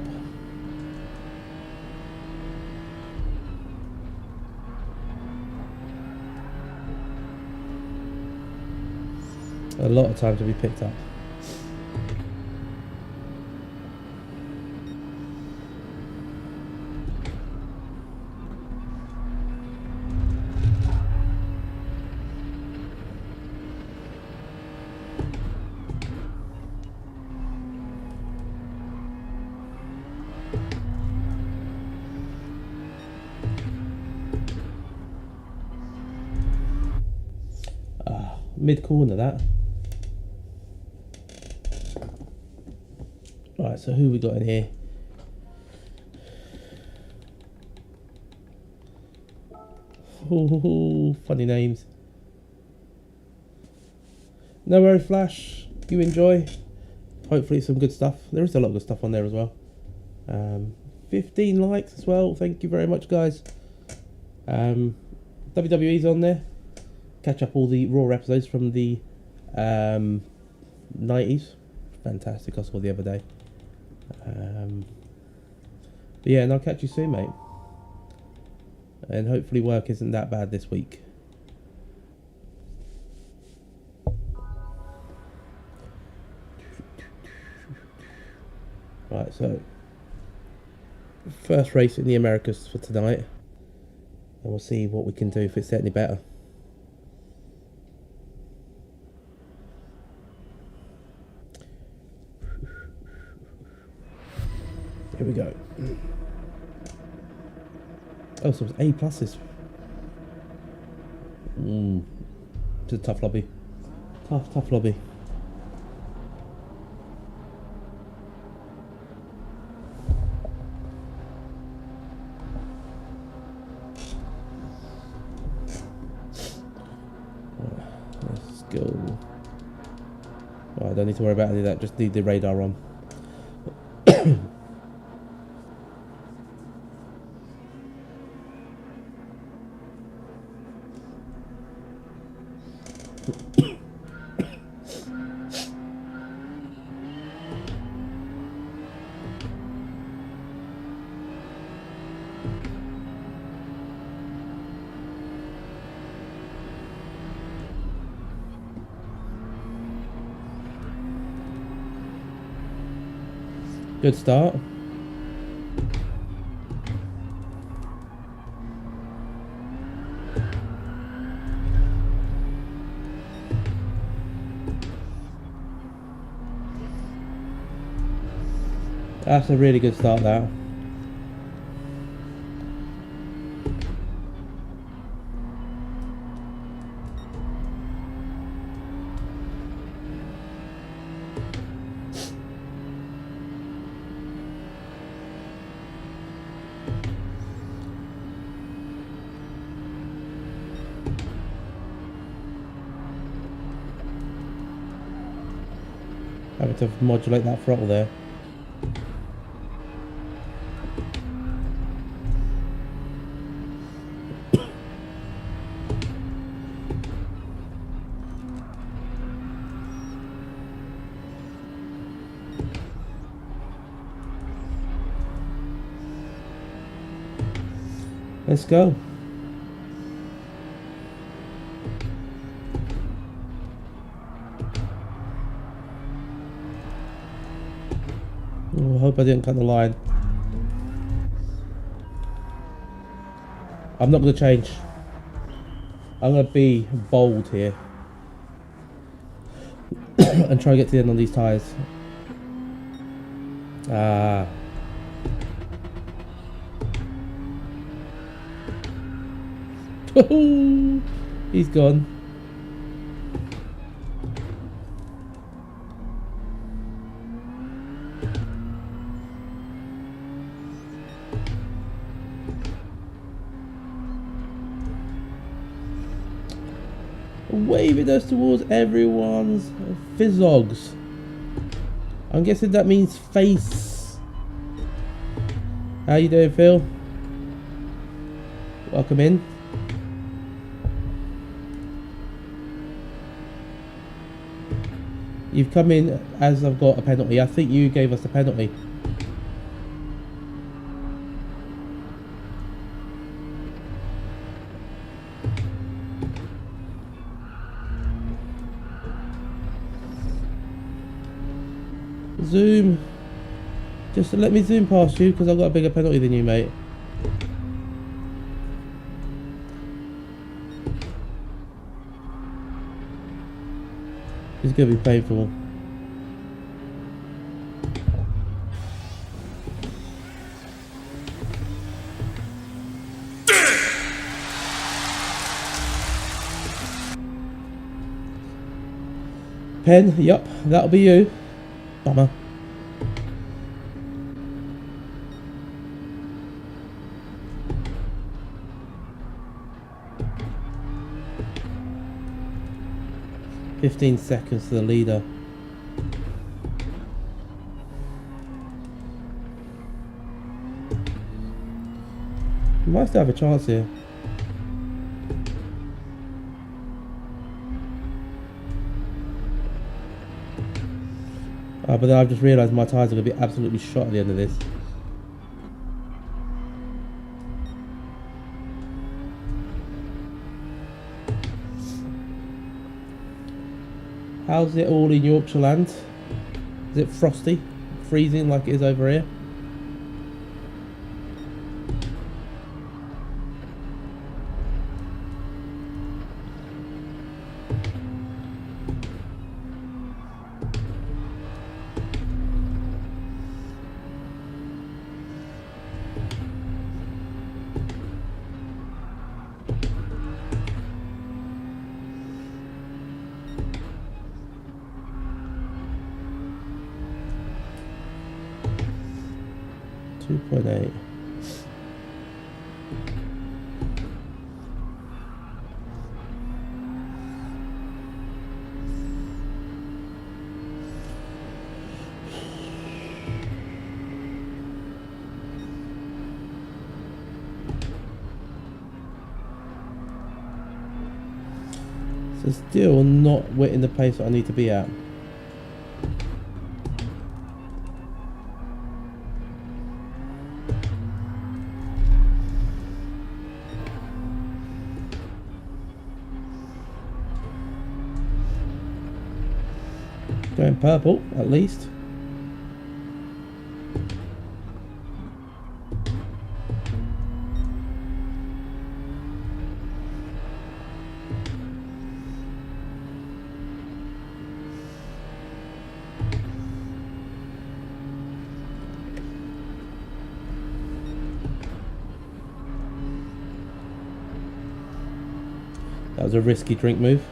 A lot of time to be picked up. Mid corner that. Right, so who we got in here? Ooh, funny names. No worry, Flash. You enjoy. Hopefully some good stuff. There is a lot of good stuff on there as well. 15 likes as well. Thank you very much, guys. WWE's on there. Catch up all the Raw episodes from the 90s. Fantastic, I saw the other day. But yeah, and I'll catch you soon, mate. And hopefully work isn't that bad this week. Right, so first race in the Americas for tonight. And we'll see what we can do if it's any better. Here we go. Oh, so it's A pluses. It's a tough lobby. Tough lobby. Let's go. Oh, I don't need to worry about any of that, just need the radar on. Good start. That's a really good start, that. Having to modulate that throttle there. Let's go. Oh, I hope I didn't cut the line. I'm not going to change. I'm going to be bold here. And try to get to the end on these tyres. Ah. He's gone. Waving us towards everyone's physigs. I'm guessing that means face. How you doing, Phil? Welcome in. You've come in as I've got a penalty. I think you gave us the penalty. Zoom. Just let me zoom past you because I've got a bigger penalty than you, mate. It's going to be painful. Pen, yup, that'll be you. Bummer. "15 seconds to the leader." You might still have a chance here. But then I've just realised my tyres are going to be absolutely shot at the end of this. How's it all in Yorkshire land? Is it frosty? Freezing like it is over here? .8. So still not in the pace that I need to be at. Going purple, at least. That was a risky drink move.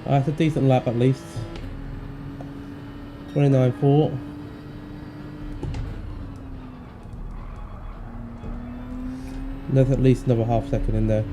That's a decent lap at least. 29.4. There's at least another half second in there.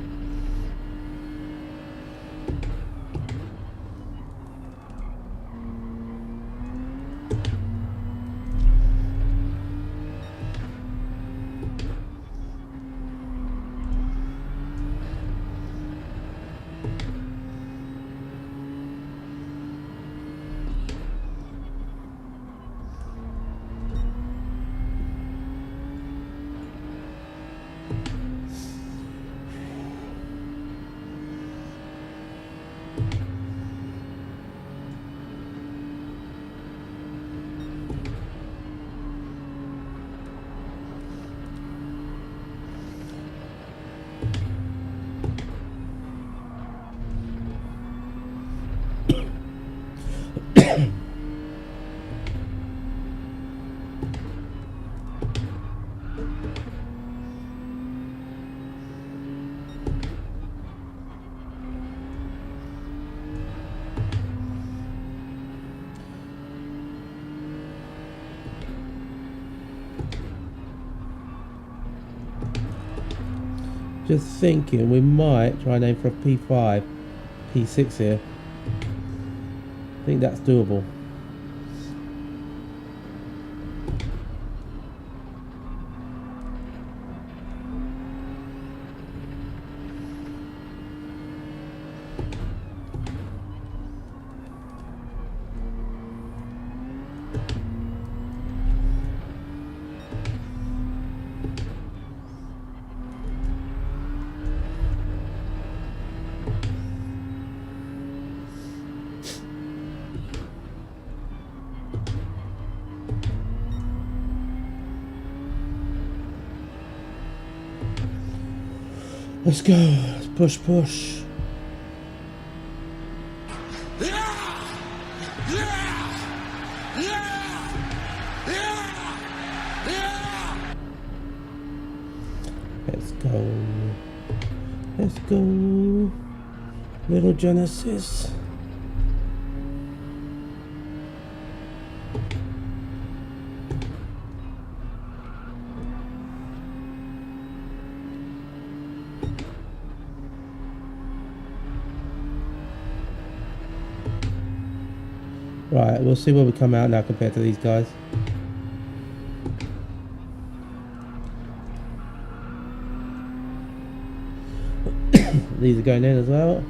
Just thinking we might try and aim for a P5, P6 here. I think that's doable. Let's go. Let's push. Let's go. Little Genesis. Right, we'll see where we come out now compared to these guys. These are going in as well.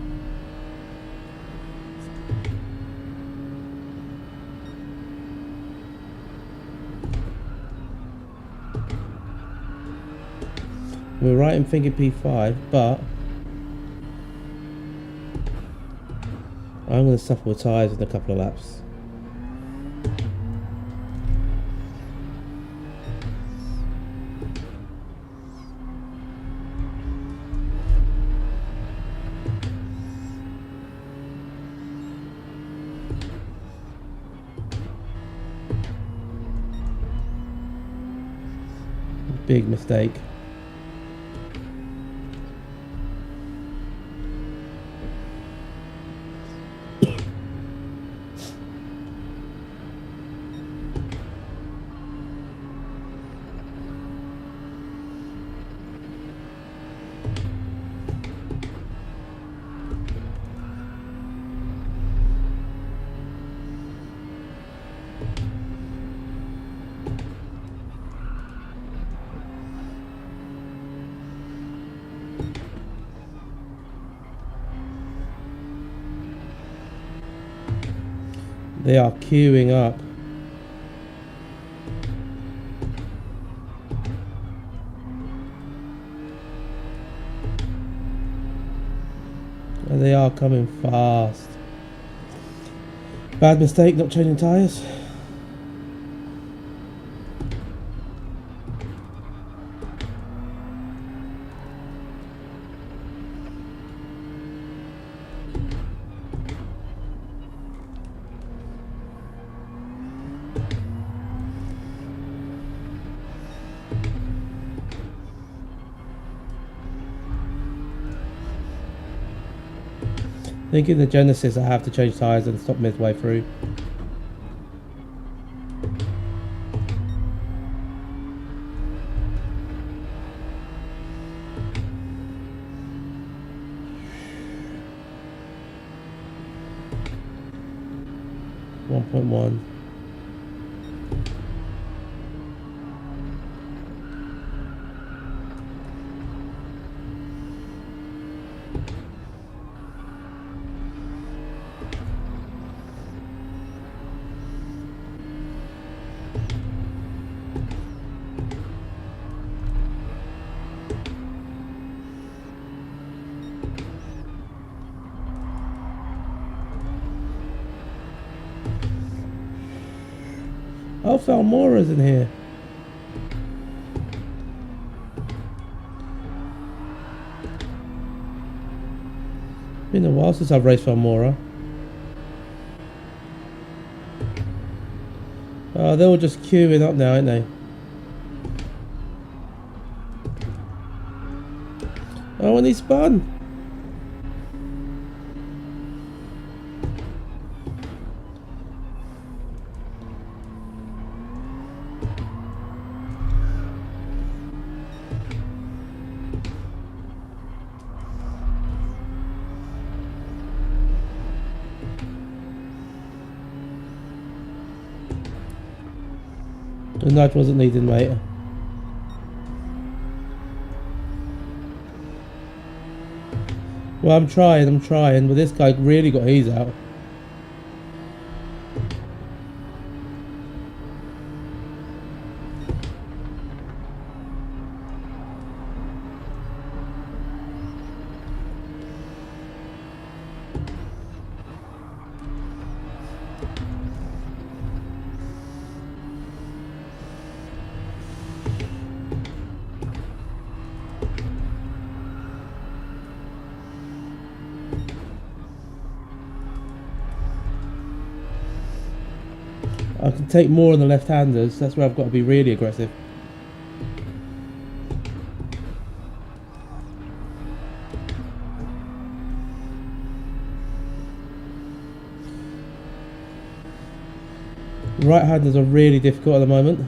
We're right in thinking P5, but I'm going to suffer with tyres in a couple of laps. Big mistake. They are queuing up. They are coming fast. Bad mistake not changing tyres. I think in the Genesis I have to change tyres and stop midway through. .1. Oh, Falmora's in here. Been a while since I've raced Falmora. Oh, they're all just queuing up now, aren't they? Oh, and he spun. The nudge wasn't needed, mate. Well, I'm trying, but this guy really got his out. I can take more on the left-handers. That's where I've got to be really aggressive. Right-handers are really difficult at the moment.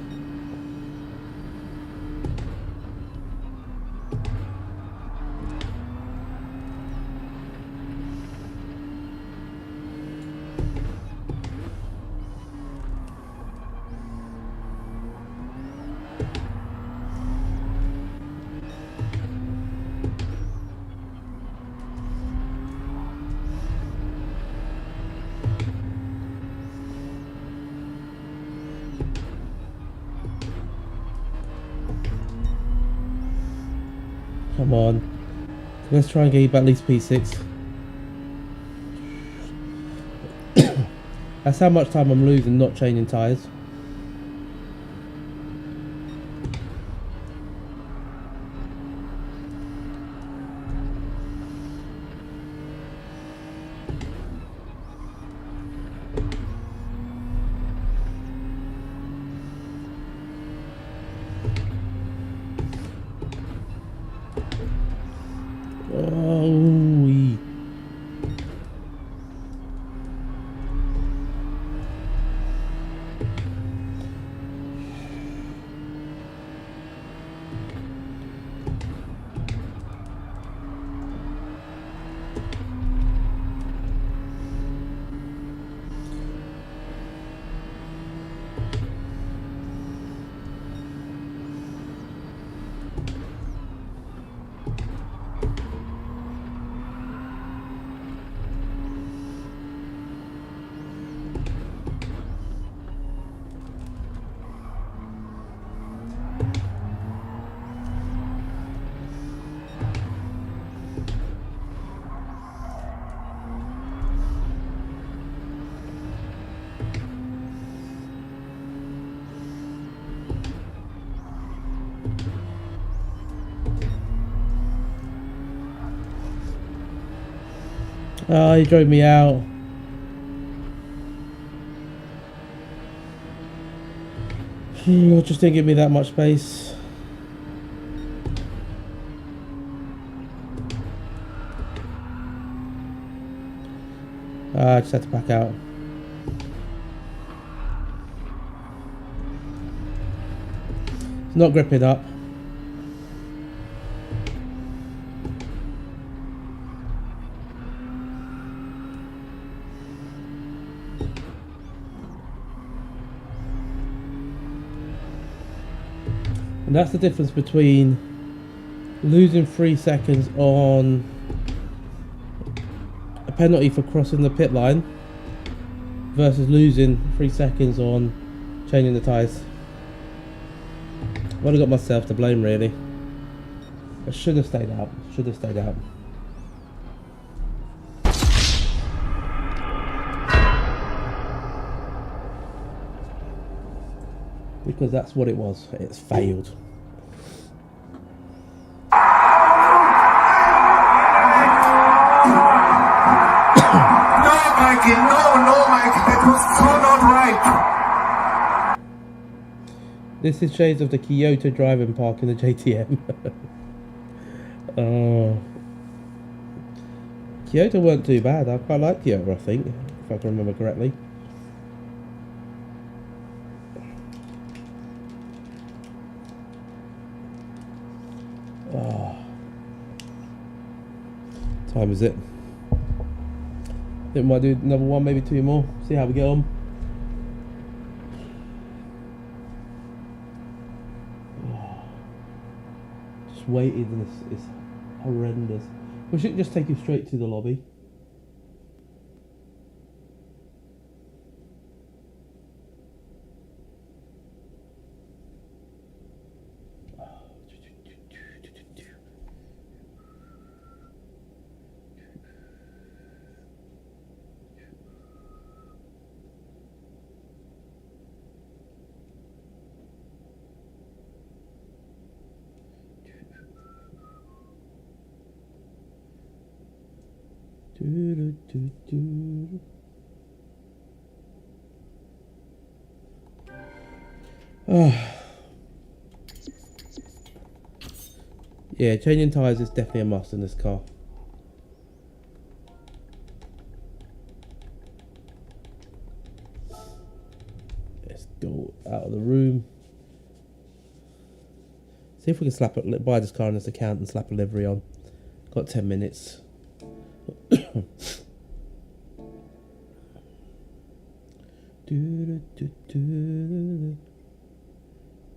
Come on. Let's try and get you back at least P6. That's how much time I'm losing not changing tyres. Oh, Oh, he drove me out. Just didn't give me that much space. I just had to back out. It's not gripping up. And that's the difference between losing 3 seconds on a penalty for crossing the pit line versus losing 3 seconds on changing the tyres. I've only got myself to blame, really. I should have stayed out. Should have stayed out. Because that's what it was. It's failed. No, Mikey. No, Mikey. That was so not right. This is shades of the Kyoto driving park in the JTM. Kyoto weren't too bad. I quite like Kyoto, I think, if I can remember correctly. Time is it? I think we might do another one, maybe 2 more. See how we get on. Just waiting, and it's horrendous. We should just take you straight to the lobby. Yeah, changing tyres is definitely a must in this car. Let's go out of the room. See if we can buy this car in this account and slap a livery on. Got 10 minutes.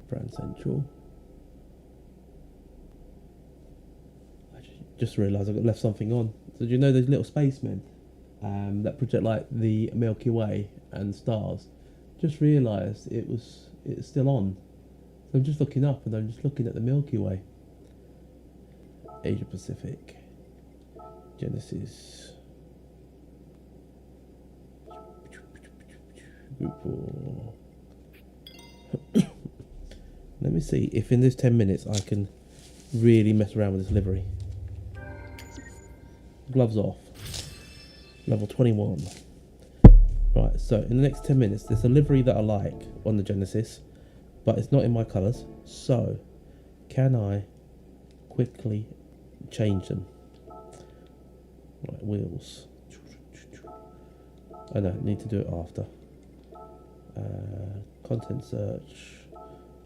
Brand Central. I just realised I left something on. So do you know those little spacemen that project like the Milky Way and stars? Just realised it's still on. So I'm just looking up and I'm just looking at the Milky Way. Asia Pacific. Genesis. Group 4. Let me see if in those 10 minutes I can really mess around with this livery. Gloves off. Level 21. Right, so in the next 10 minutes there's a livery that I like on the Genesis, but it's not in my colours. So can I quickly change them? Right, wheels. I don't need to do it after. Content search.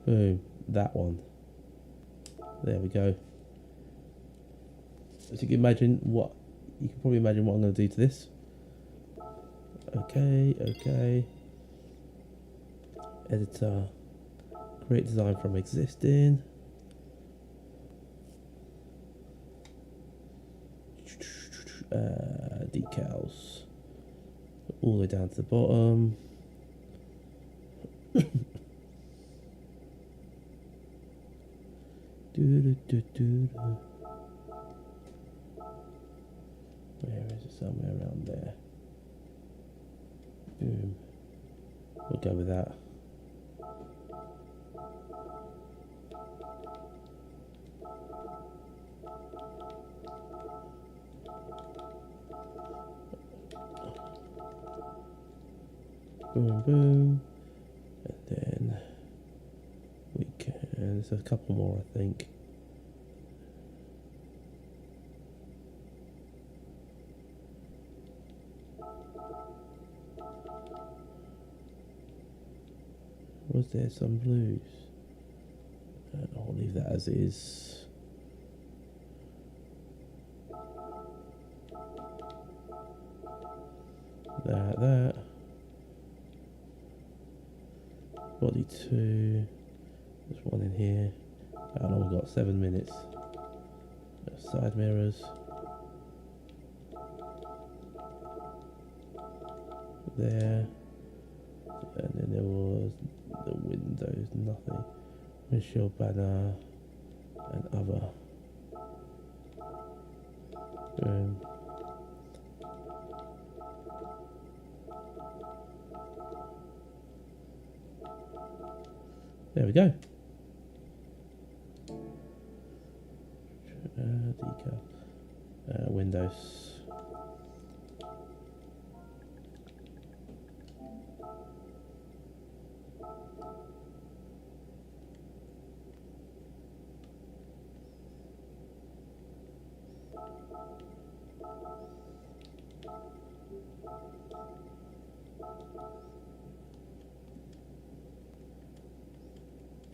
Boom, that one. There we go. So you can probably imagine what I'm going to do to this. Okay. Editor. Create design from existing. Decals. All the way down to the bottom. Where is it? Somewhere around there. Boom. We'll go with that. Boom, boom. And then we can, there's a couple more, I think. Was there some blues? I'll leave that as is. That. Body 2. There's one in here. How long we got? 7 minutes. Side mirrors. There. And then there was the windows, nothing. Michelle banner and other. There we go. Decal. Windows.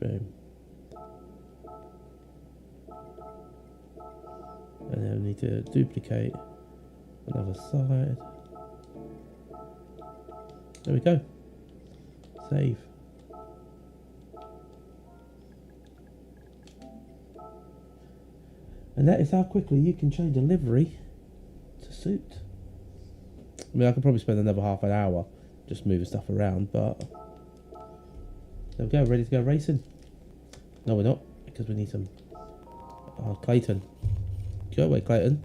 Boom. And then we need to duplicate another side. There we go. Save. And that is how quickly you can change a livery to suit. I mean, I could probably spend another half an hour just moving stuff around, but there we go, ready to go racing. No, we're not, because we need some. Oh, Clayton. Go away, Clayton.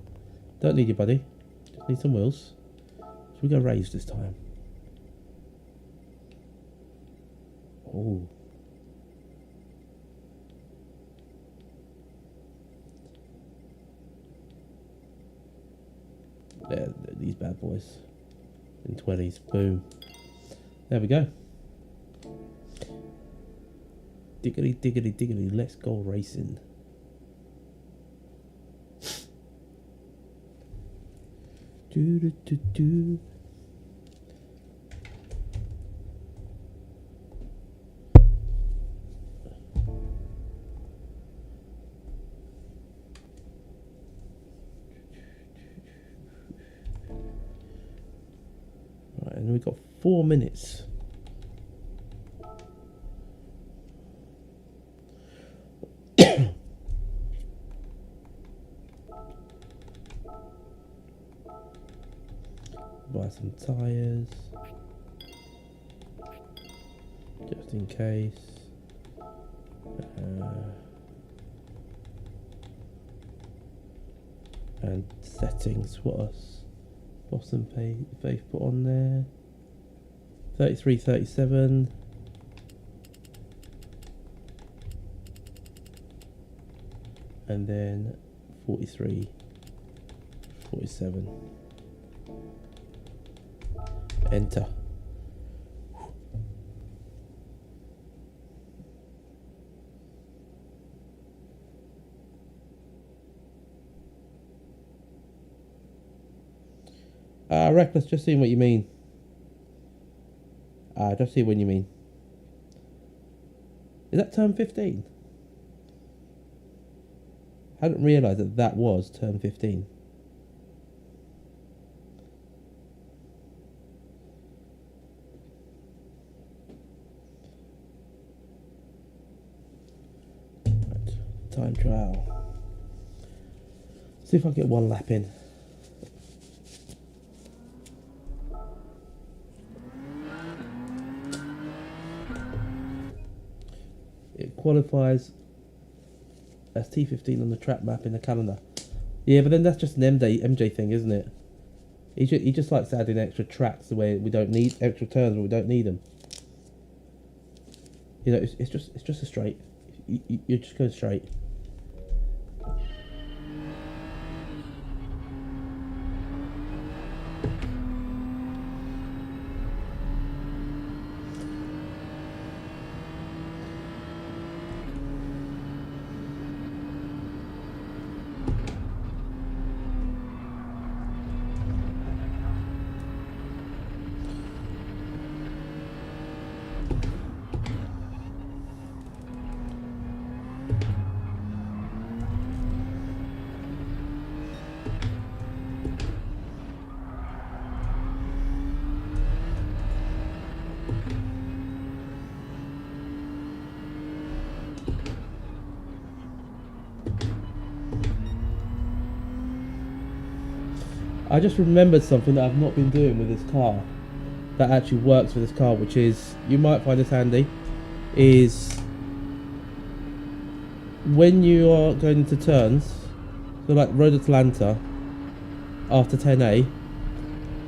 Don't need you, buddy. Just need some wheels. So we go race this time. Oh. There, these bad boys. In 20s. Boom. There we go. Diggity, diggity, diggity. Let's go racing. Do do do do. Right, and we've got 4 minutes. Buy some tyres just in case. And settings, what else? Boston Faith put on there. 33, 37. And then 43, 47. Enter. Reckless, just seeing what you mean. Just see what you mean. Is that turn 15? I hadn't realised that that was turn 15. Right, time trial. See if I get one lap in. It qualifies as T15 on the track map in the calendar. Yeah, but then that's just an MJ thing, isn't it? He just likes adding extra tracks where we don't need extra turns where we don't need them. You know, it's just a straight. You just go straight. I just remembered something that I've not been doing with this car that actually works for this car, which is, you might find this handy, is when you are going into turns, so like Road Atlanta, after 10A,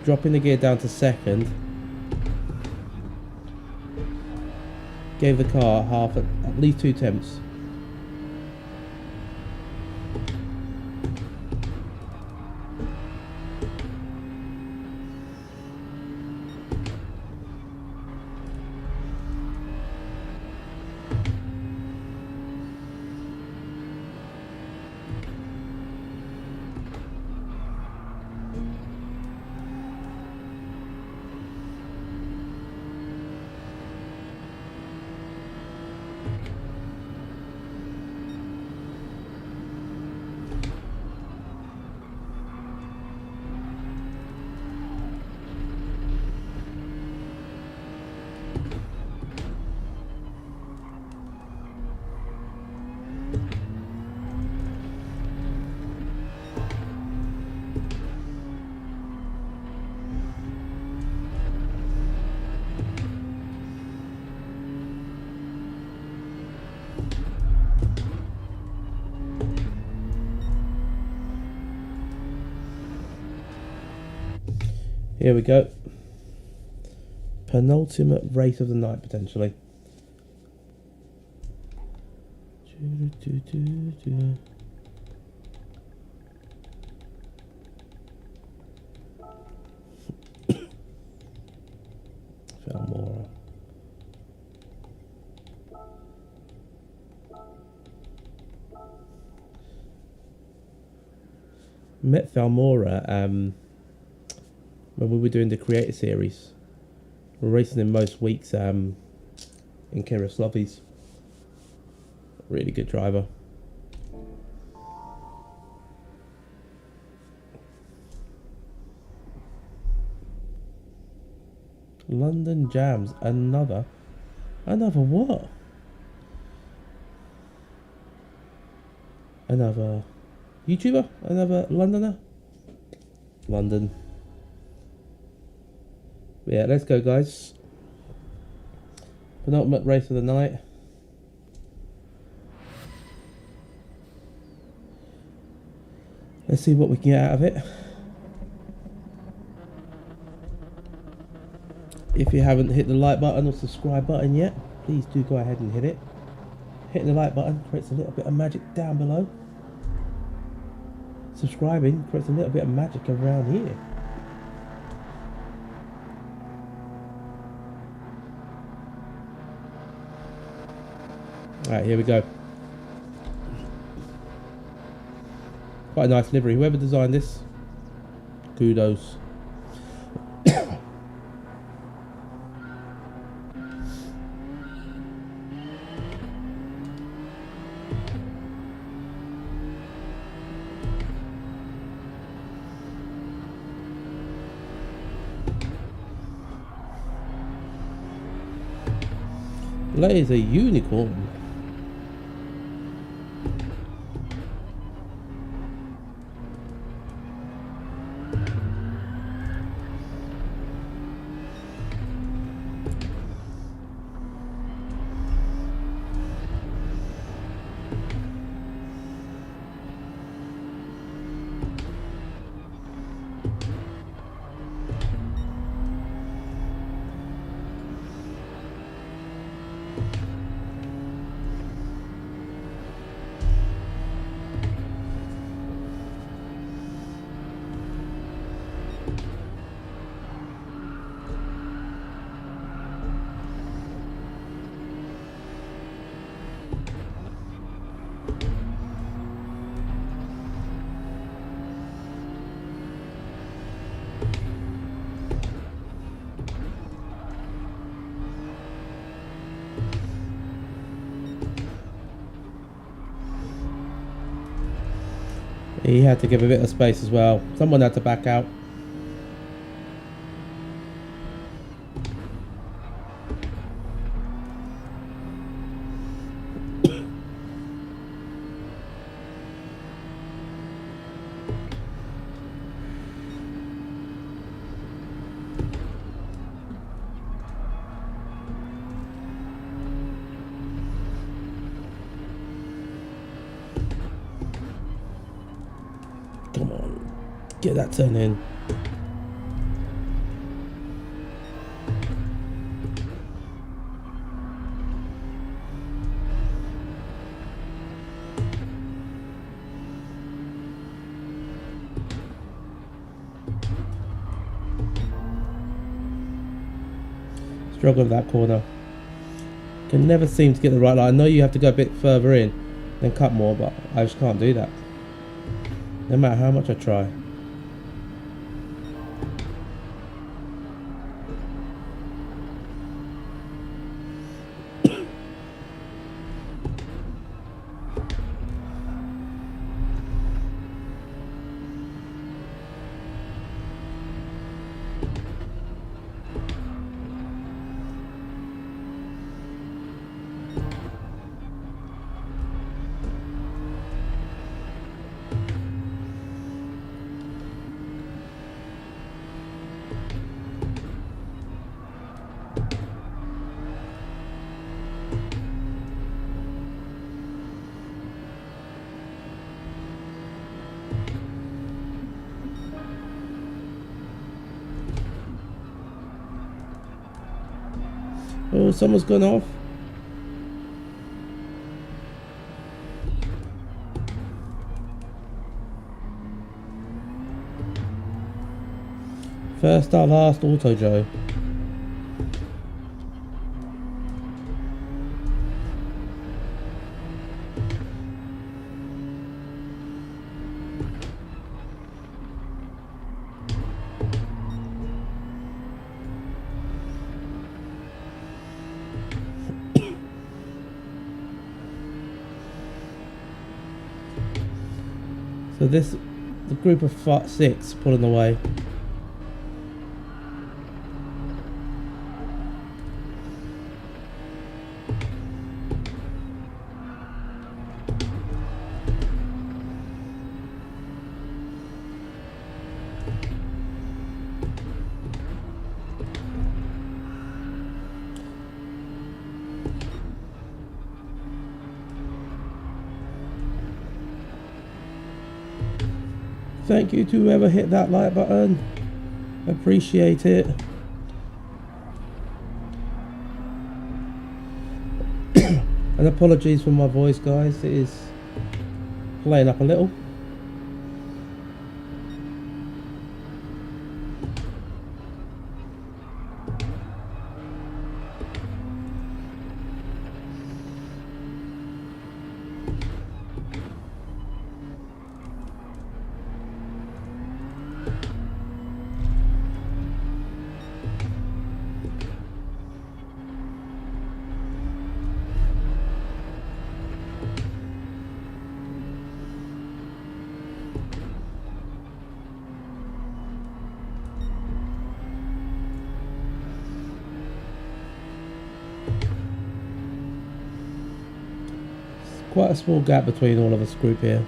dropping the gear down to second, gave the car at least 2 temps. Here we go. Penultimate race of the night, potentially. Falmora. Met Falmora when we were doing the creator series. We're racing him most weeks in Keroslovi's. Really good driver. London Jams, another what? Another YouTuber? Another Londoner? London. Yeah, let's go, guys. Penultimate race of the night. Let's see what we can get out of it. If you haven't hit the like button or subscribe button yet, please do go ahead and hit it. Hitting the like button creates a little bit of magic down below. Subscribing creates a little bit of magic around here. Alright, here we go. Quite a nice livery. Whoever designed this, kudos. That is a unicorn. He had to give a bit of space as well. Someone had to back out. Get that turn in. Struggle with that corner. Can never seem to get the right line. I know you have to go a bit further in, then cut more, but I just can't do that. No matter how much I try. Oh, someone's gone off. First or last, Auto Joe. So the group of 6 pulling away. Thank you to whoever hit that like button. Appreciate it. And apologies for my voice, guys. It is playing up a little. Quite a small gap between all of us group here.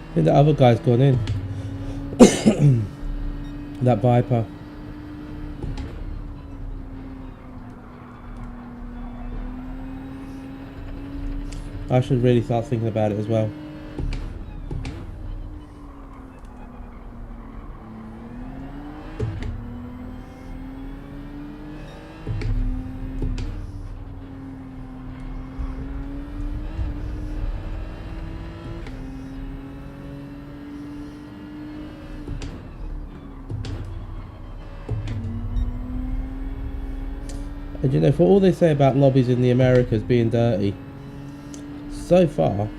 I think the other guy's gone in. That Viper. I should really start thinking about it as well. And you know, for all they say about lobbies in the Americas being dirty, so far,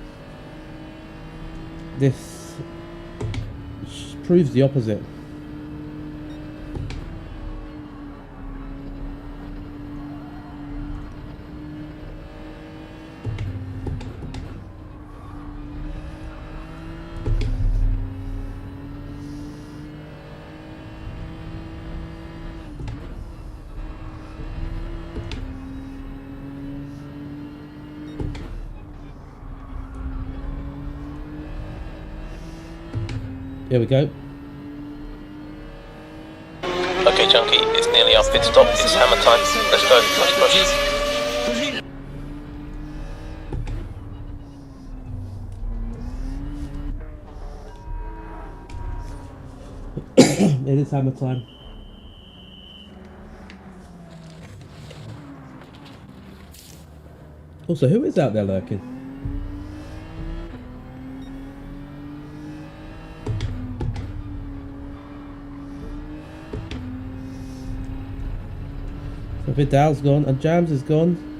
this proves the opposite. Here we go. Okay, Chunky, it's nearly our pit stop. It's hammer time. Let's go. Push, push. It is hammer time. Also, who is out there lurking? So Vidal's gone and Jams is gone.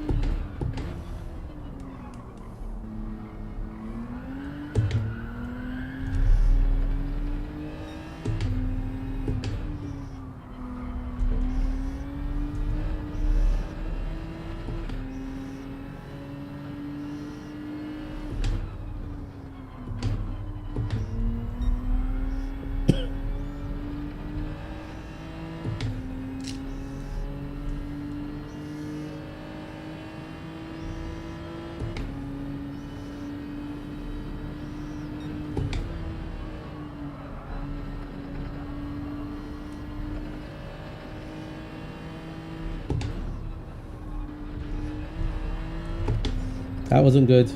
That wasn't good.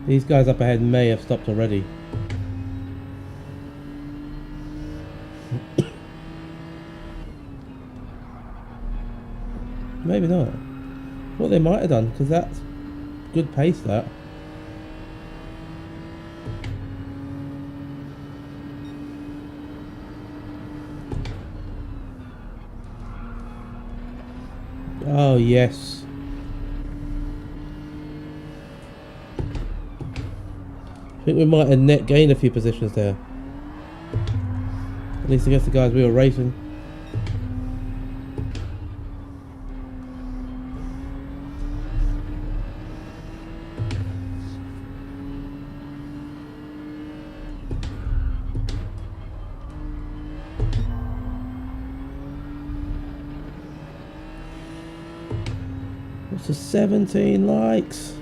These guys up ahead may have stopped already. Maybe not. Well, they might have done, because that's good pace, that. Oh, yes. I think we might have net gained a few positions there. At least against the guys we were racing. What's the 17 likes?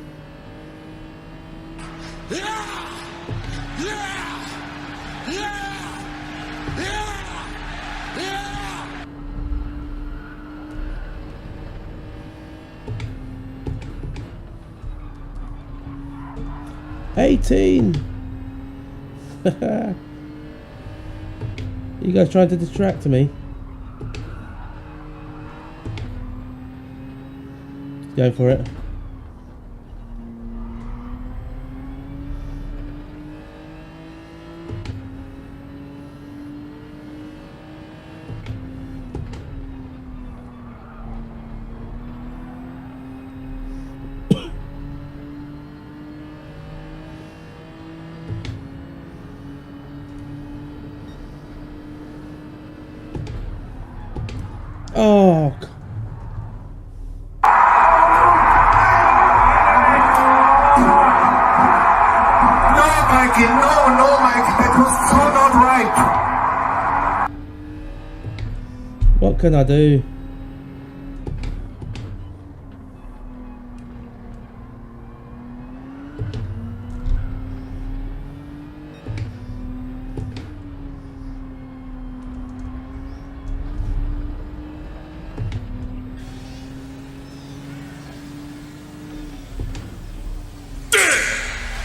You guys trying to distract me? Going for it. Oh, Mikey, no, Mikey, that was so not right. what can I do?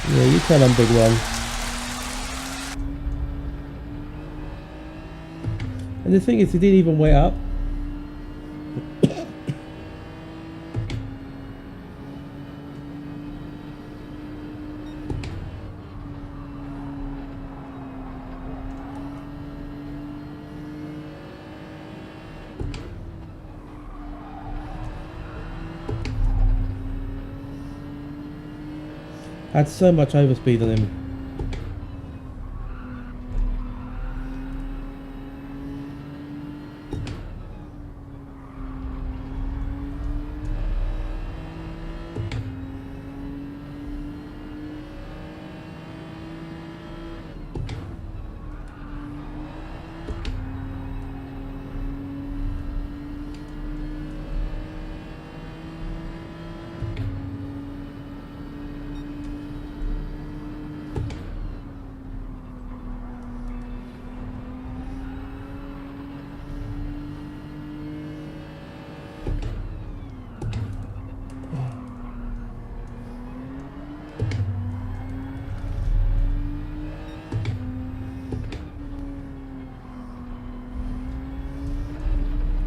Yeah, you tell them, big one. And the thing is, he didn't even wait up. Had so much overspeed on him.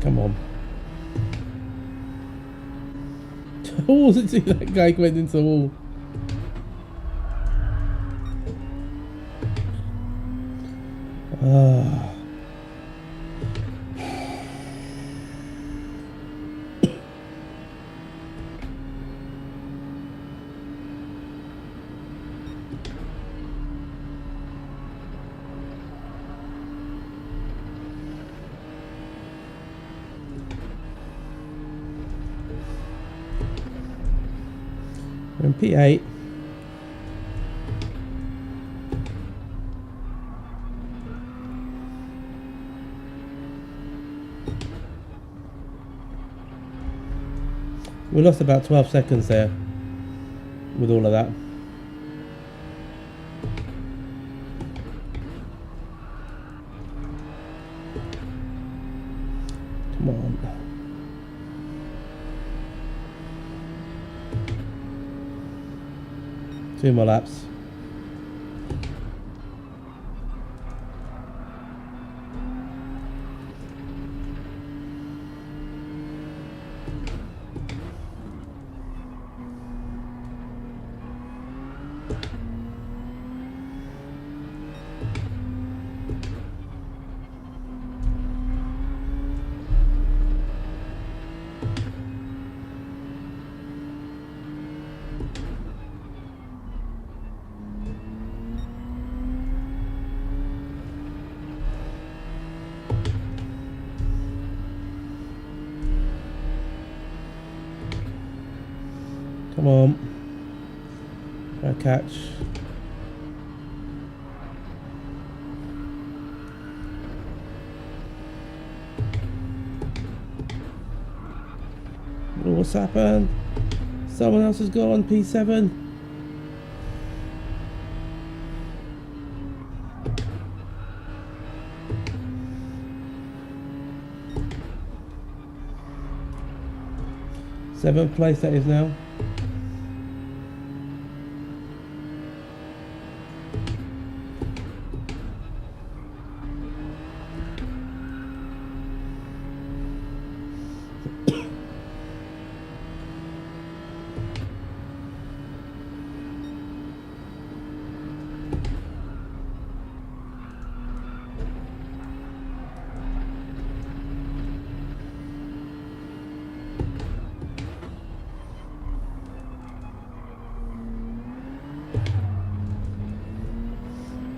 Come on. Oh, see that guy went into the wall. Ah. We're in P8. We lost about 12 seconds there with all of that. Come on. Two more laps. Come on. Try to catch. Oh, what's happened? Someone else has gone, P7. Seventh place that is now.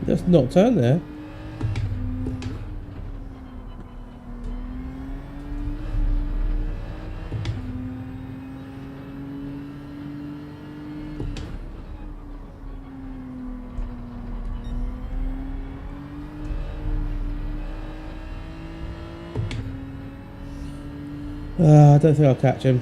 Just not turn there. I don't think I'll catch him.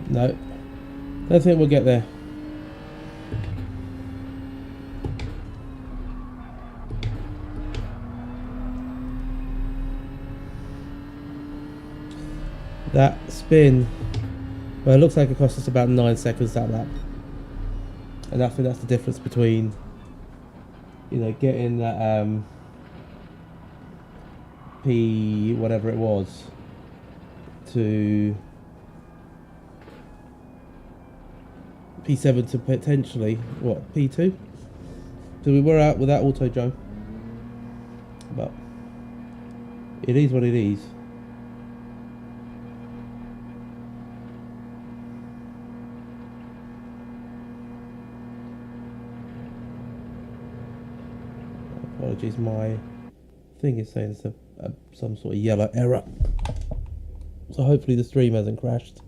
No, don't think we'll get there. That spin, well, it looks like it cost us about 9 seconds that lap, and I think that's the difference between, you know, getting that P whatever it was to P7 to potentially what, P2. So we were out with that auto Joe, but it is what it is. Apologies, my thing is saying it's some sort of yellow error, so hopefully the stream hasn't crashed.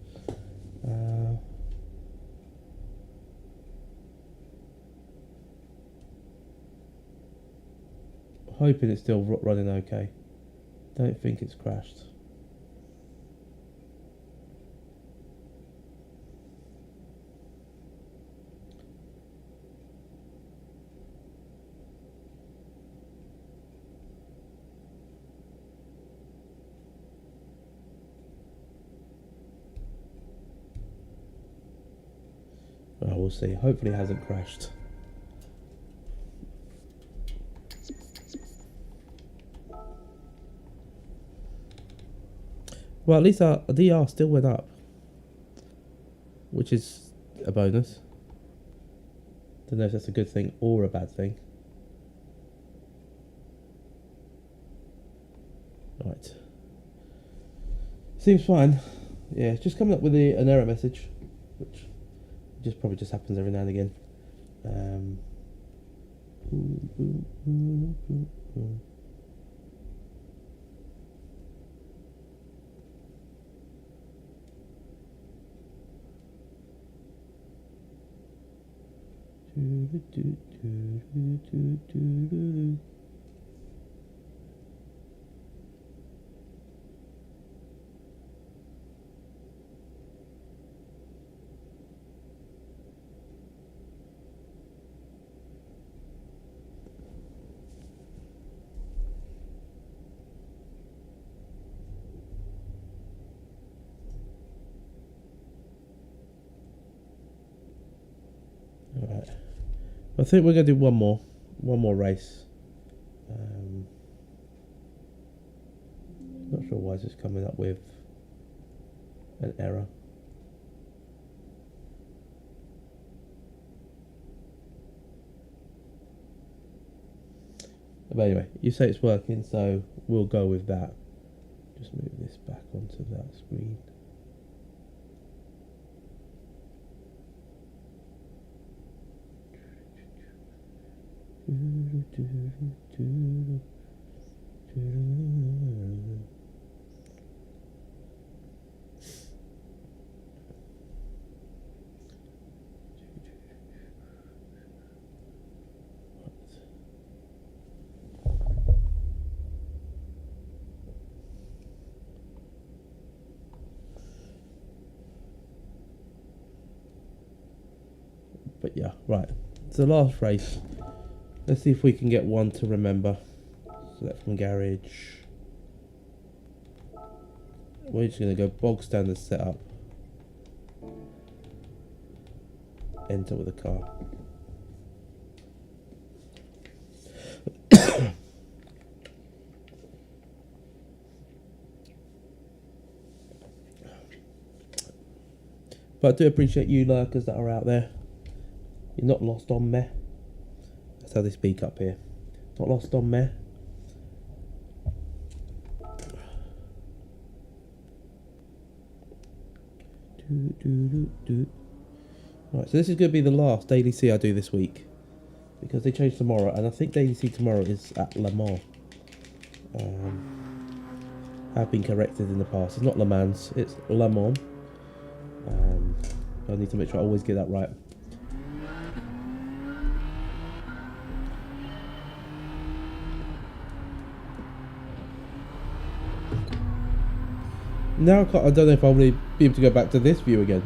Hoping it's still running okay. Don't think it's crashed. Well, we'll see. Hopefully it hasn't crashed. Well, at least our DR still went up, which is a bonus. Don't know if that's a good thing or a bad thing. Right. Seems fine. Yeah, it's just coming up with an error message, which probably just happens every now and again. Alright. I think we're going to do one more race. Not sure why it's just coming up with an error. But anyway, you say it's working, so we'll go with that. Just move this back onto that screen. But yeah, right. It's the last race. Let's see if we can get one to remember. Select from garage. We're just going to go bog standard setup. Enter with a car. But I do appreciate you lurkers that are out there. You're not lost on me. That's how they speak up here. Not lost on me. Right, so this is going to be the last Daily C I do this week, because they changed tomorrow, and I think Daily C tomorrow is at Le Mans. I've been corrected in the past. It's not Le Mans, it's Le Mans. I need to make sure I always get that right. Now I don't know if I'll really be able to go back to this view again.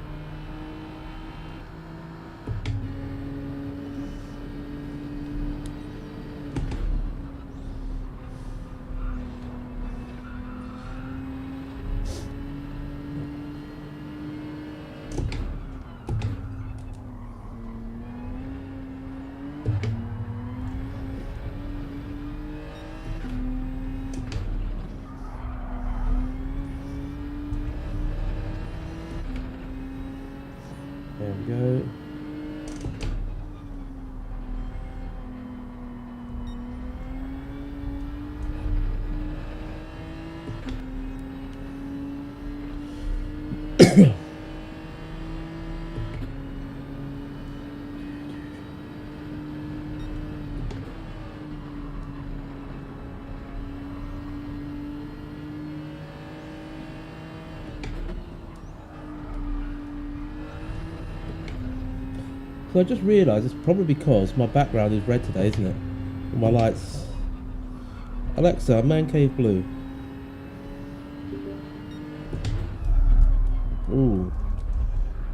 There we go. So I just realised it's probably because my background is red today, isn't it? And my lights. Alexa, man cave blue. Ooh,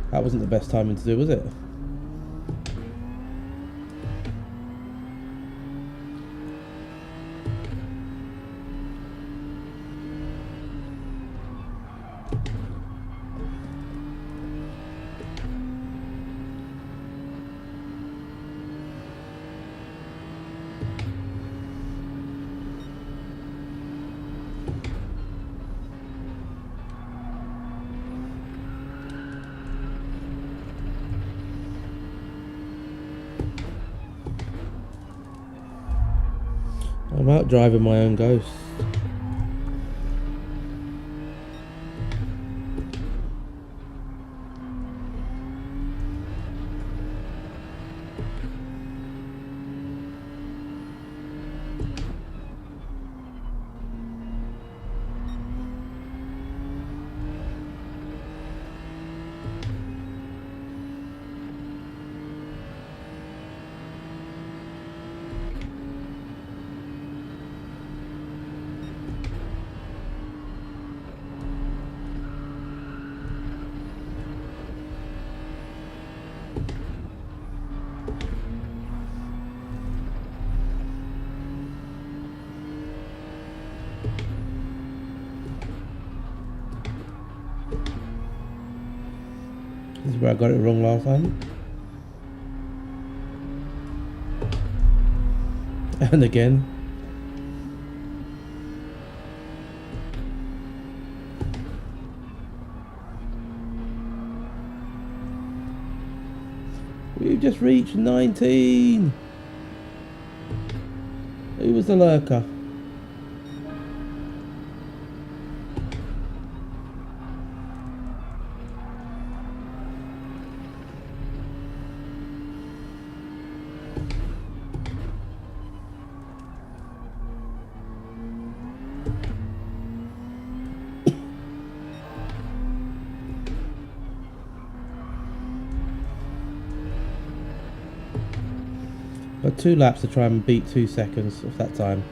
that wasn't the best timing to do, was it? I'm out driving my own ghost. This is where I got it wrong last time. And again. We've just reached 19. Who was the lurker? Got 2 laps to try and beat 2 seconds of that time.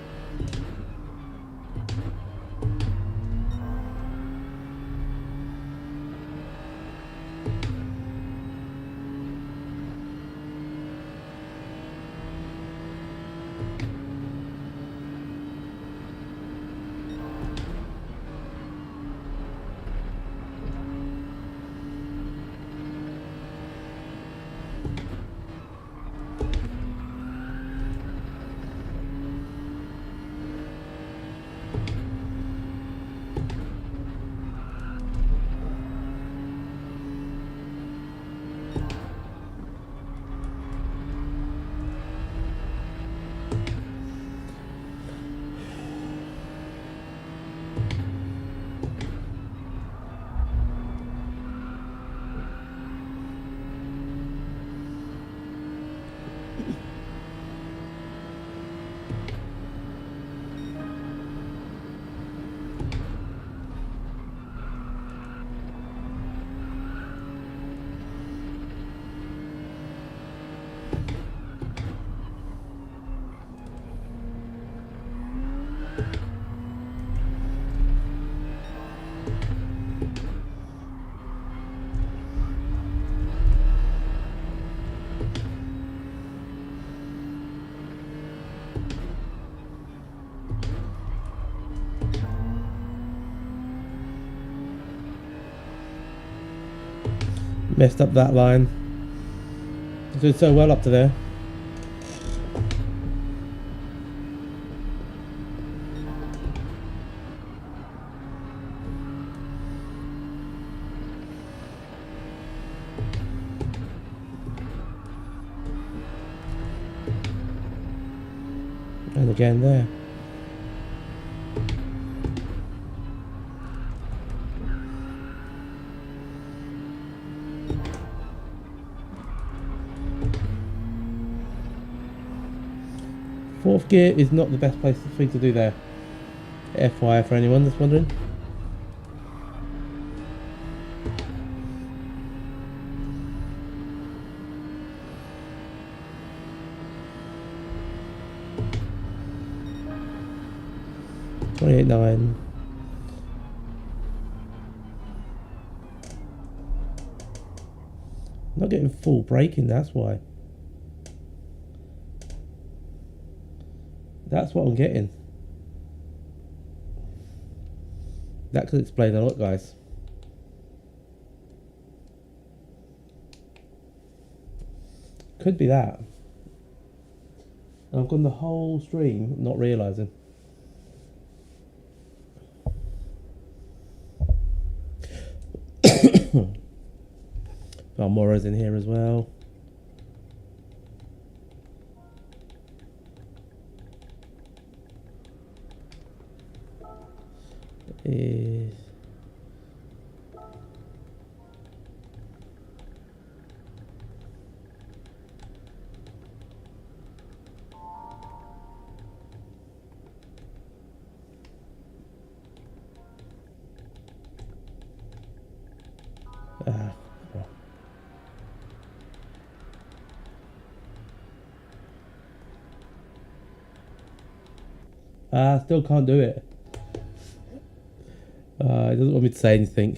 Messed up that line. Did so well up to there. And again there. Fourth gear is not the best thing to do there. FYI for anyone that's wondering. .28.9. Not getting full braking, that's why. That's what I'm getting. That could explain a lot, guys. Could be that. And I've gone the whole stream not realising. Balmora's in here as well. Is still can't do it. It doesn't want me to say anything.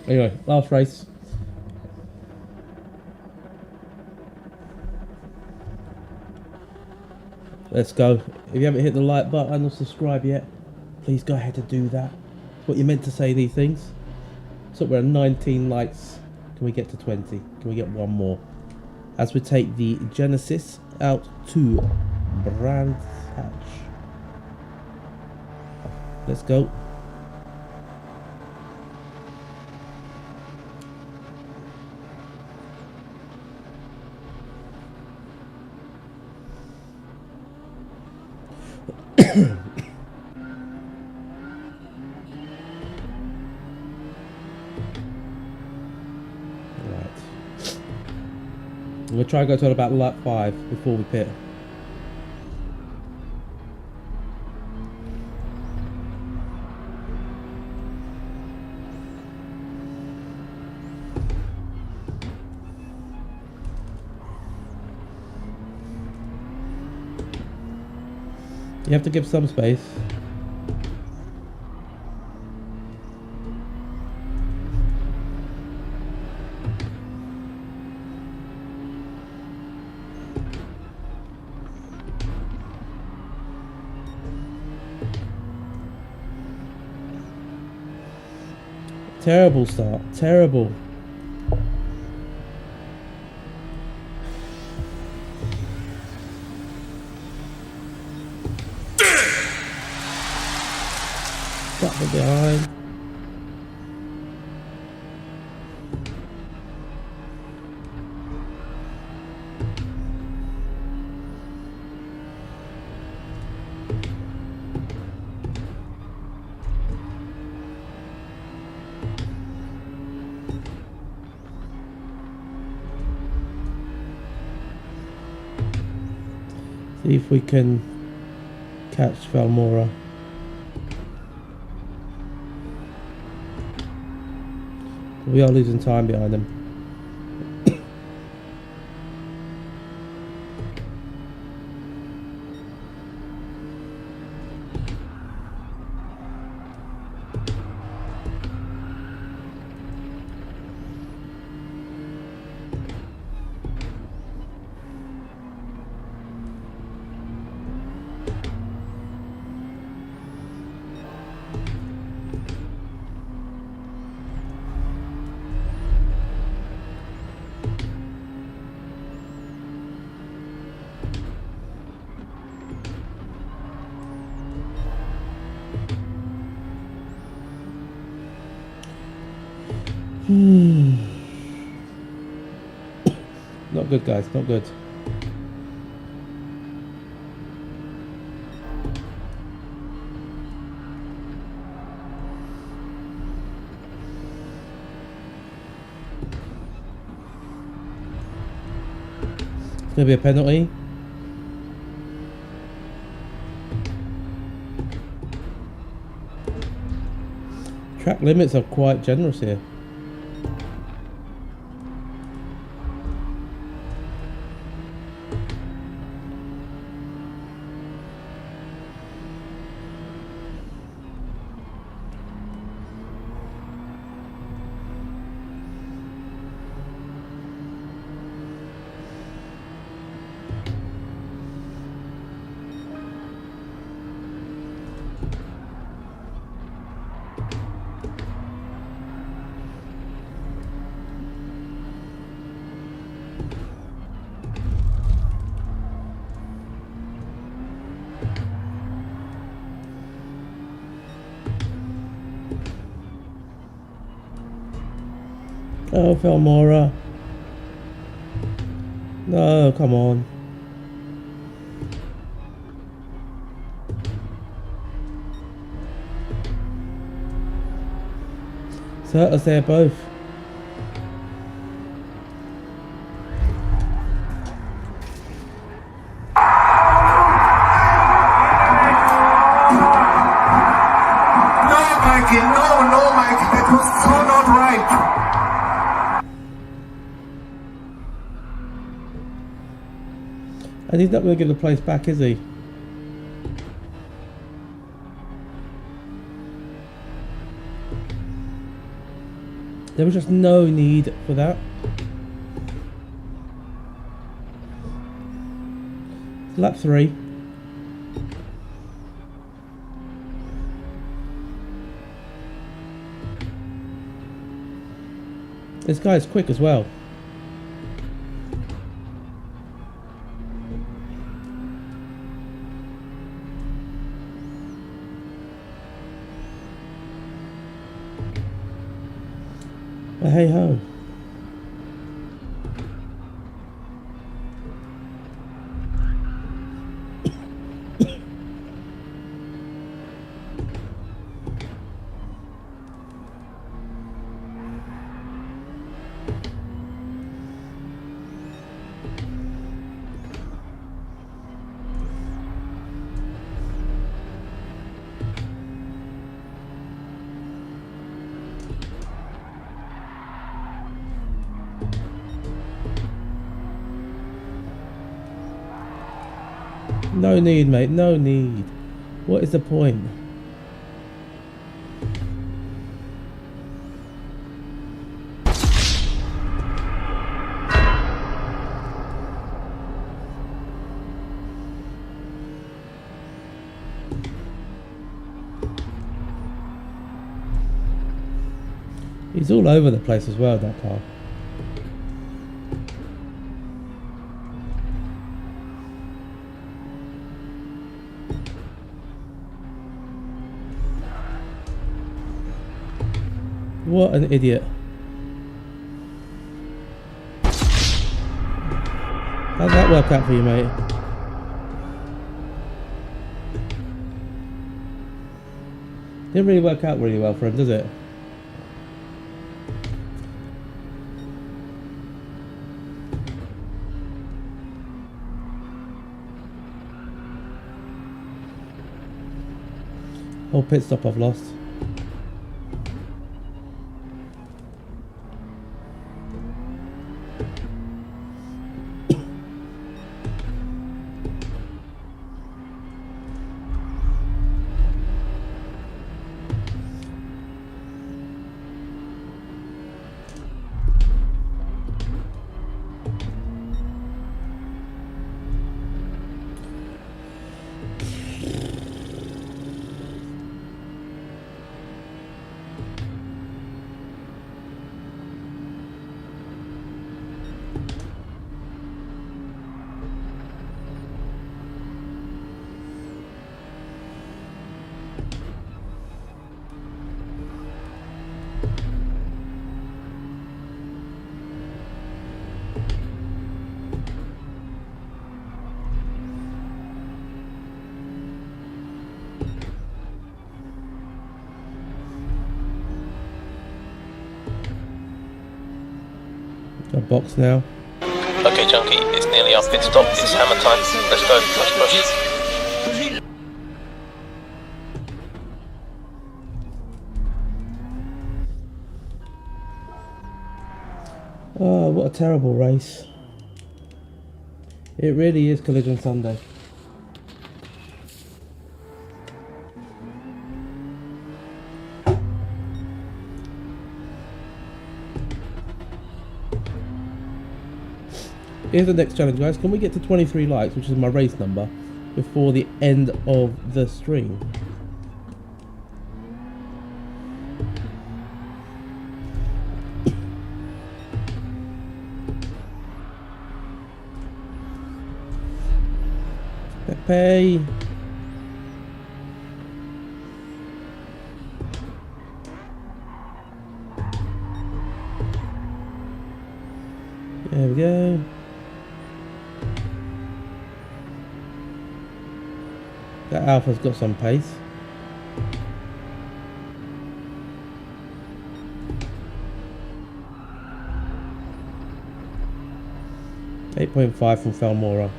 Anyway, last race. Let's go. If you haven't hit the like button or subscribe yet, please go ahead and do that. It's what you're meant to say, these things. So we're at 19 likes. Can we get to 20? Can we get one more? As we take the Genesis out to Brands Hatch. Let's go. We'll try and go to about lap 5 before we pit. You have to give some space. Terrible start. Terrible. Got from behind. See if we can catch Valmora. We are losing time behind them. Not good, guys, not good. It's going to be a penalty. Track limits are quite generous here. Oh, Felmora. No, come on. It's hurt us there both. No, Mikey, no, Mikey, that was so not right. And he's not going to give the place back, is he? There was just no need for that. Lap 3. This guy's quick as well. But hey ho. No need, mate, no need. What is the point? He's all over the place as well, that car. What an idiot. How'd that work out for you, mate? Didn't really work out really well for him, does it? Whole pit stop I've lost. A box now. Okay, Junkie, it's nearly our pit stop. It's hammer time. Let's go. Push. Oh, what a terrible race. It really is Collision Sunday. Here's the next challenge, guys. Can we get to 23 likes, which is my race number, before the end of the stream? Pepe. There we go. That Alpha's got some pace. .5 from Falmora.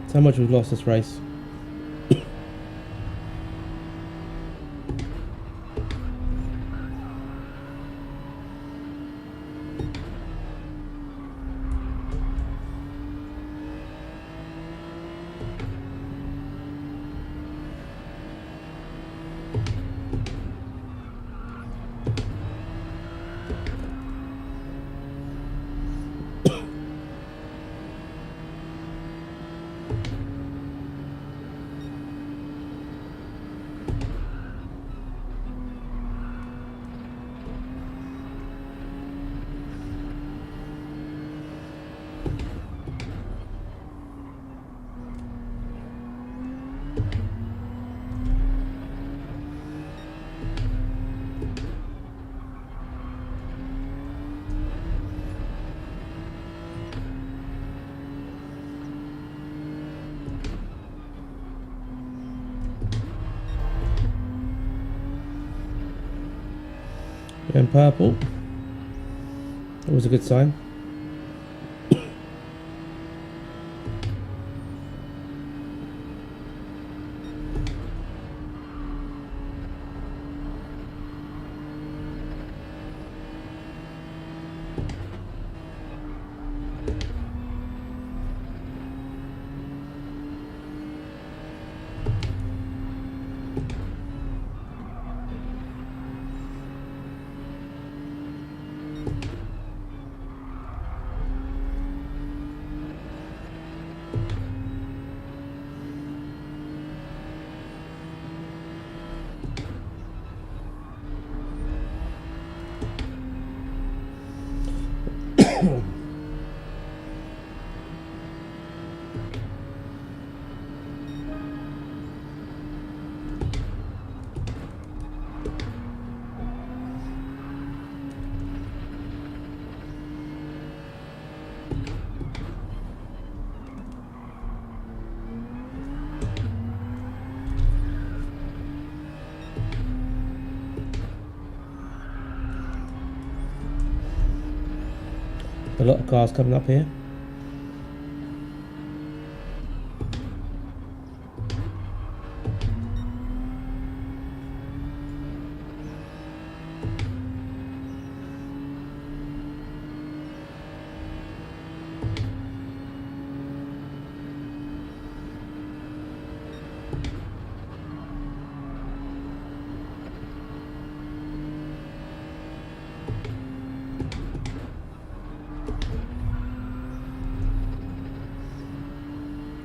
That's how much we've lost this race. And purple. That was a good sign. A lot of cars coming up here.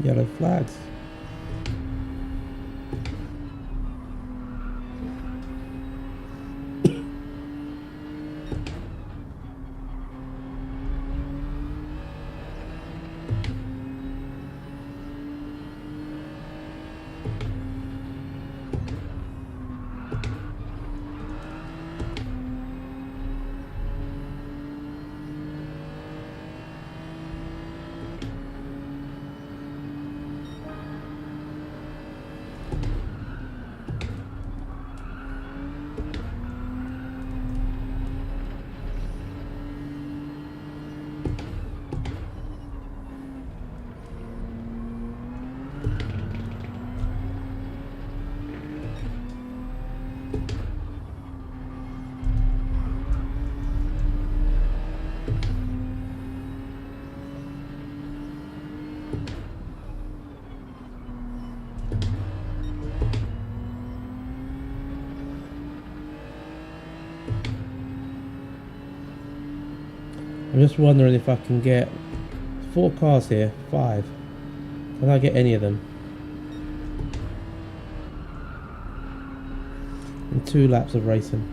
Yellow flags. I'm just wondering if I can get 4 cars here, 5. Can I get any of them? In 2 laps of racing.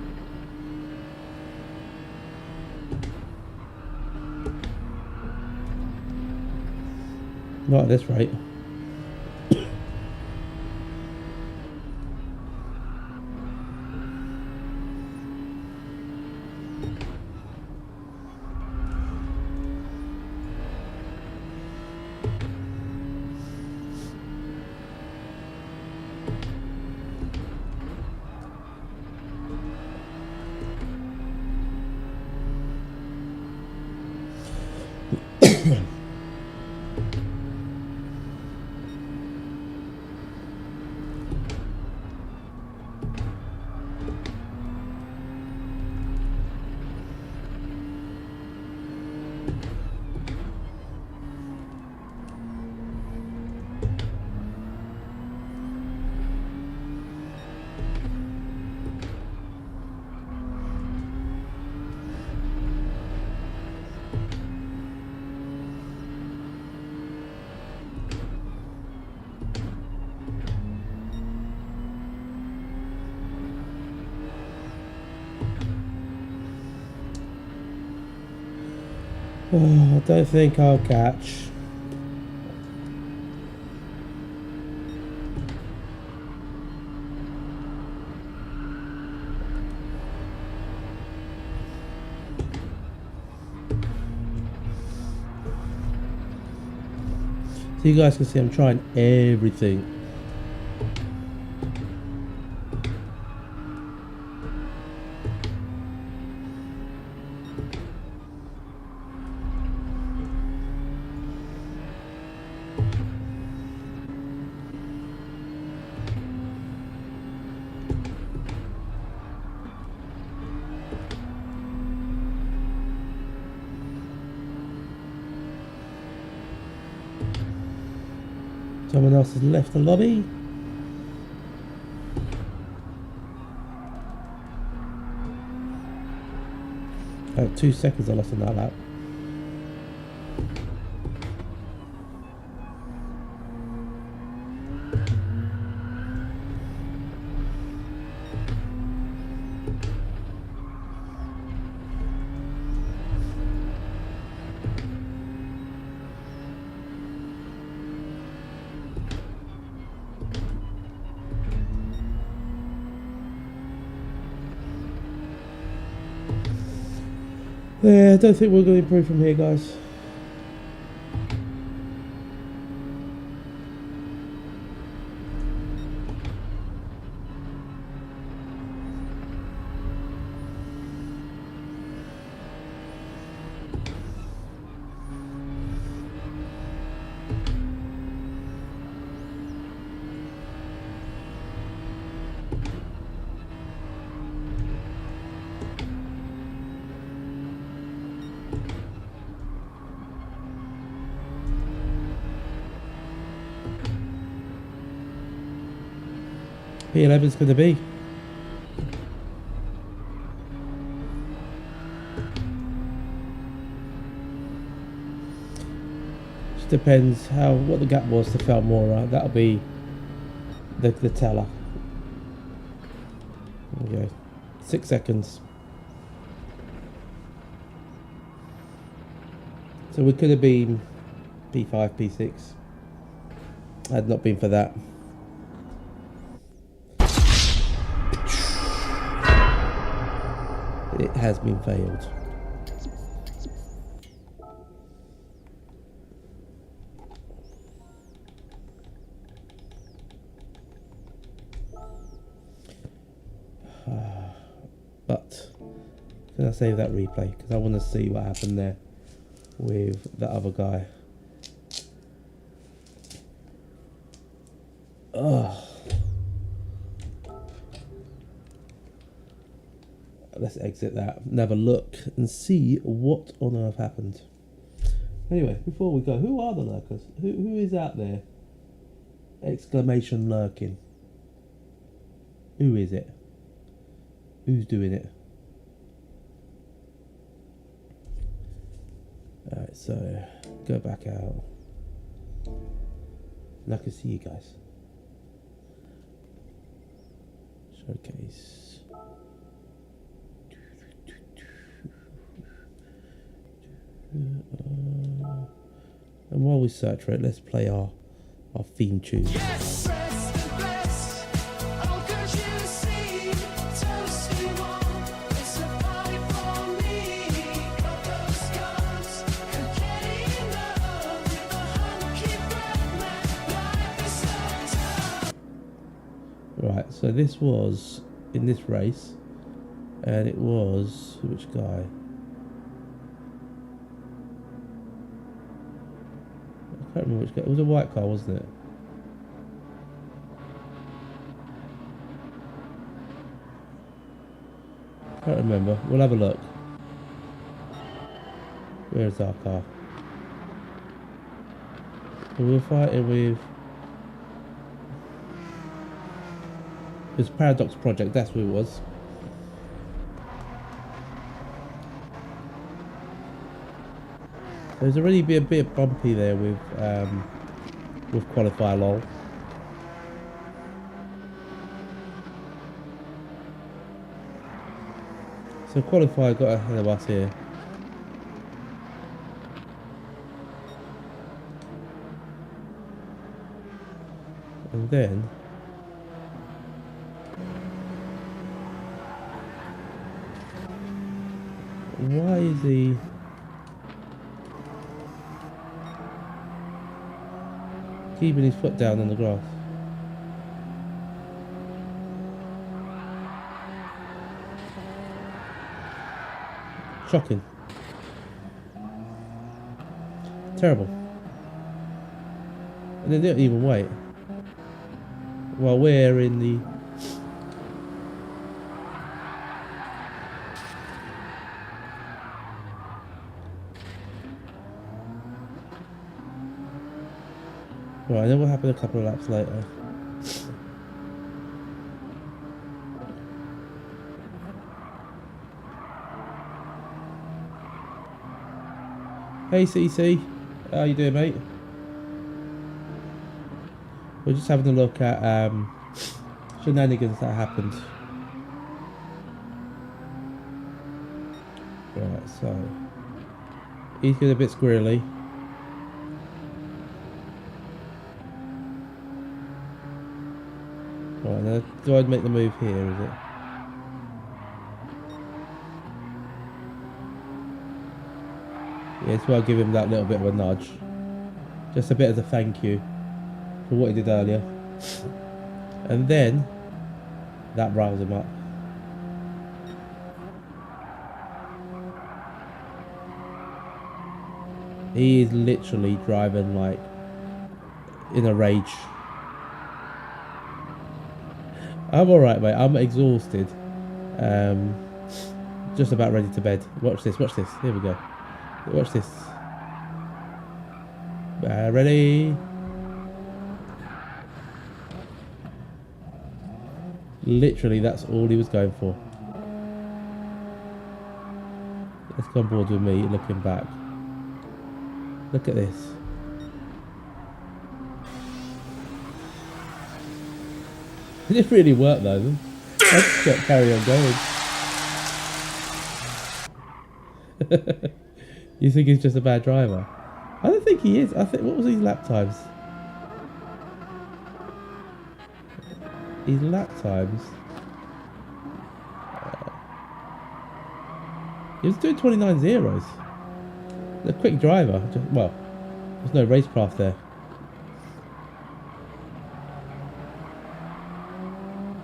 Not at this rate. Oh, I don't think I'll catch. So you guys can see I'm trying everything. Someone else has left the lobby. Oh, 2 seconds I lost on that lap. Yeah, I don't think we're going to improve from here, guys. P11's going to be. Just depends what the gap was to Felmora. That'll be the teller. There we go. 6 seconds. So we could have been P5, P6. Had not been for that. It has been failed. But can I save that replay? Because I want to see what happened there with the other guy. Oh. Let's exit that and have a look and see what on earth happened. Anyway, before we go, who are the lurkers? Who is out there? Exclamation lurking. Who is it? Who's doing it? Alright, so go back out. And I can see you guys. Showcase. And while we we search for it, let's play our theme tune. Yes, rest and bless. Oh, could you see? Toasty warm. It's a party for me. Got those scars. Could get enough with a hunky breath, man. Life is so tough. Right, so this was in this race, and it was which guy? I can't remember which guy. It was a white car, wasn't it? Can't remember. We'll have a look. Where's our car? We were fighting with. It was Paradox Project. That's who it was. There's already been a bit bumpy there with qualifier lol. So qualifier got ahead of us here. And then why is he keeping his foot down on the grass? Shocking. Terrible. And they didn't even wait. While we're in the... Right, and then what happened a couple of laps later? Hey CC, how you doing, mate? We're just having a look at shenanigans that happened. Right, so he's getting a bit squirrely. Right, now do I make the move here, is it? Yeah, so I'll give him that little bit of a nudge. Just a bit as a thank you for what he did earlier. And then that riles him up. He is literally driving like in a rage. I'm alright, mate. I'm exhausted. Just about ready to bed. Watch this, watch this. Here we go. Watch this. Ready? Literally, that's all he was going for. Let's go on board with me, looking back. Look at this. It didn't really work though. I just got carry on going. You think he's just a bad driver? I don't think he is. I think, what was his lap times? His lap times. He was doing 29 zeros. A quick driver. Well, there's no racecraft there.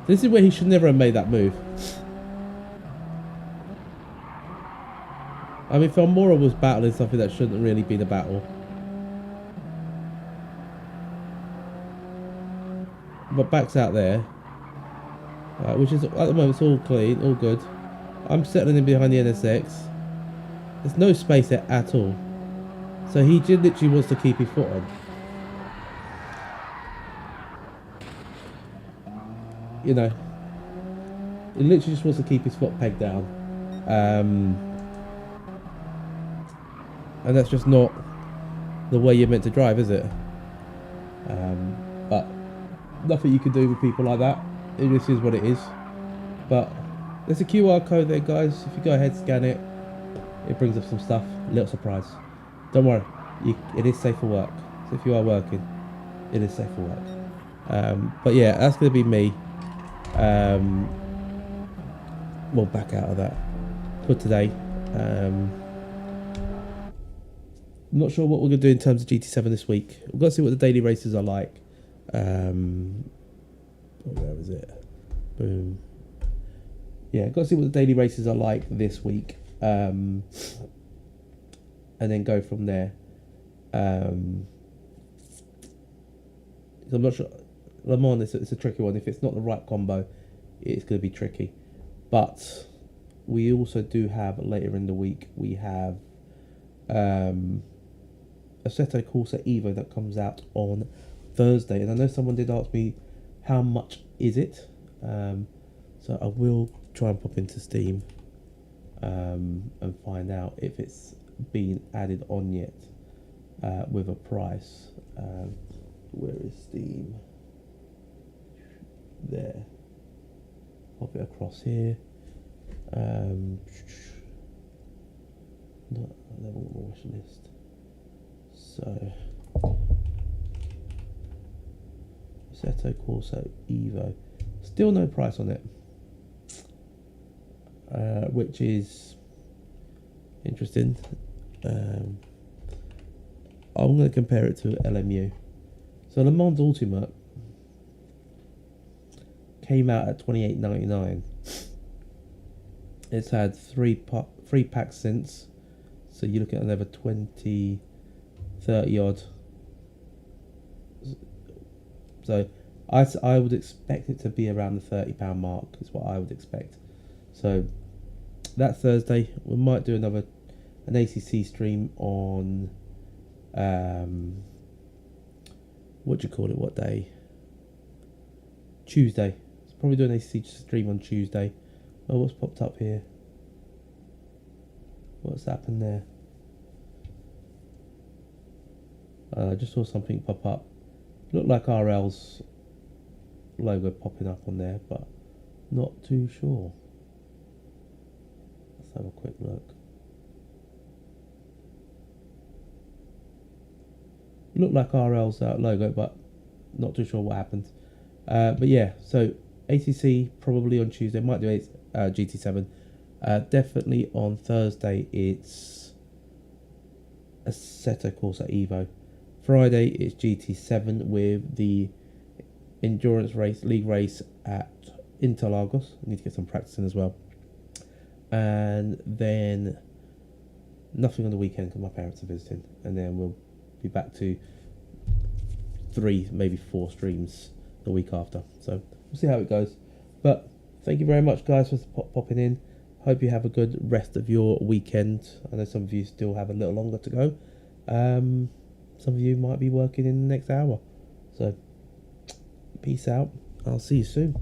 This is where he should never have made that move. I mean, Felmora was battling something that shouldn't really been a battle. But back's out there. Which is, at the moment, it's all clean, all good. I'm settling in behind the NSX. There's no space there at all. So he just literally wants to keep his foot on. You know. He literally just wants to keep his foot pegged down. And that's just not the way you're meant to drive, is it? But nothing you can do with people like that. It just is what it is. But there's a QR code there, guys. If you go ahead, scan it. It brings up some stuff. A little surprise. Don't worry. It is safe for work. So if you are working, it is safe for work. But yeah, that's going to be me. We'll back out of that for today. I'm not sure what we're going to do in terms of GT7 this week. We've got to see what the daily races are like. Where is it? Boom. Yeah, got to see what the daily races are like this week. And then go from there. I'm not sure. Le Mans, it's a tricky one. If it's not the right combo, it's going to be tricky. But we also do have, later in the week, we have Assetto Corsa Evo that comes out on Thursday. And I know someone did ask me, how much is it? So I will try and pop into Steam and find out if it's been added on yet with a price. Where is Steam? There. Pop it across here. Not level watch list. So Assetto Corsa Evo. Still no price on it. Which is interesting. I'm going to compare it to LMU. So Le Mans Ultimate came out at $28.99. It's had three packs since, so you look at another 20, 30 odd. So I would expect it to be around the £30 mark is what I would expect. So that Thursday we might do an ACC stream on what do you call it? What day? Tuesday. So probably do an ACC stream on Tuesday. Oh, what's popped up here? What's happened there? I just saw something pop up. Looked like RL's logo popping up on there, but not too sure. Let's have a quick look. Looked like RL's logo, but not too sure what happened. But yeah, so ACC probably on Tuesday. Might do GT7. Definitely on Thursday it's Assetto Corsa Evo. Friday it's GT7 with the endurance race, league race at Interlagos. I need to get some practice in as well. And then nothing on the weekend because my parents are visiting. And then we'll be back to 3, maybe 4 streams the week after. So we'll see how it goes. But thank you very much, guys, for popping in. Hope you have a good rest of your weekend. I know some of you still have a little longer to go. Some of you might be working in the next hour. So peace out. I'll see you soon.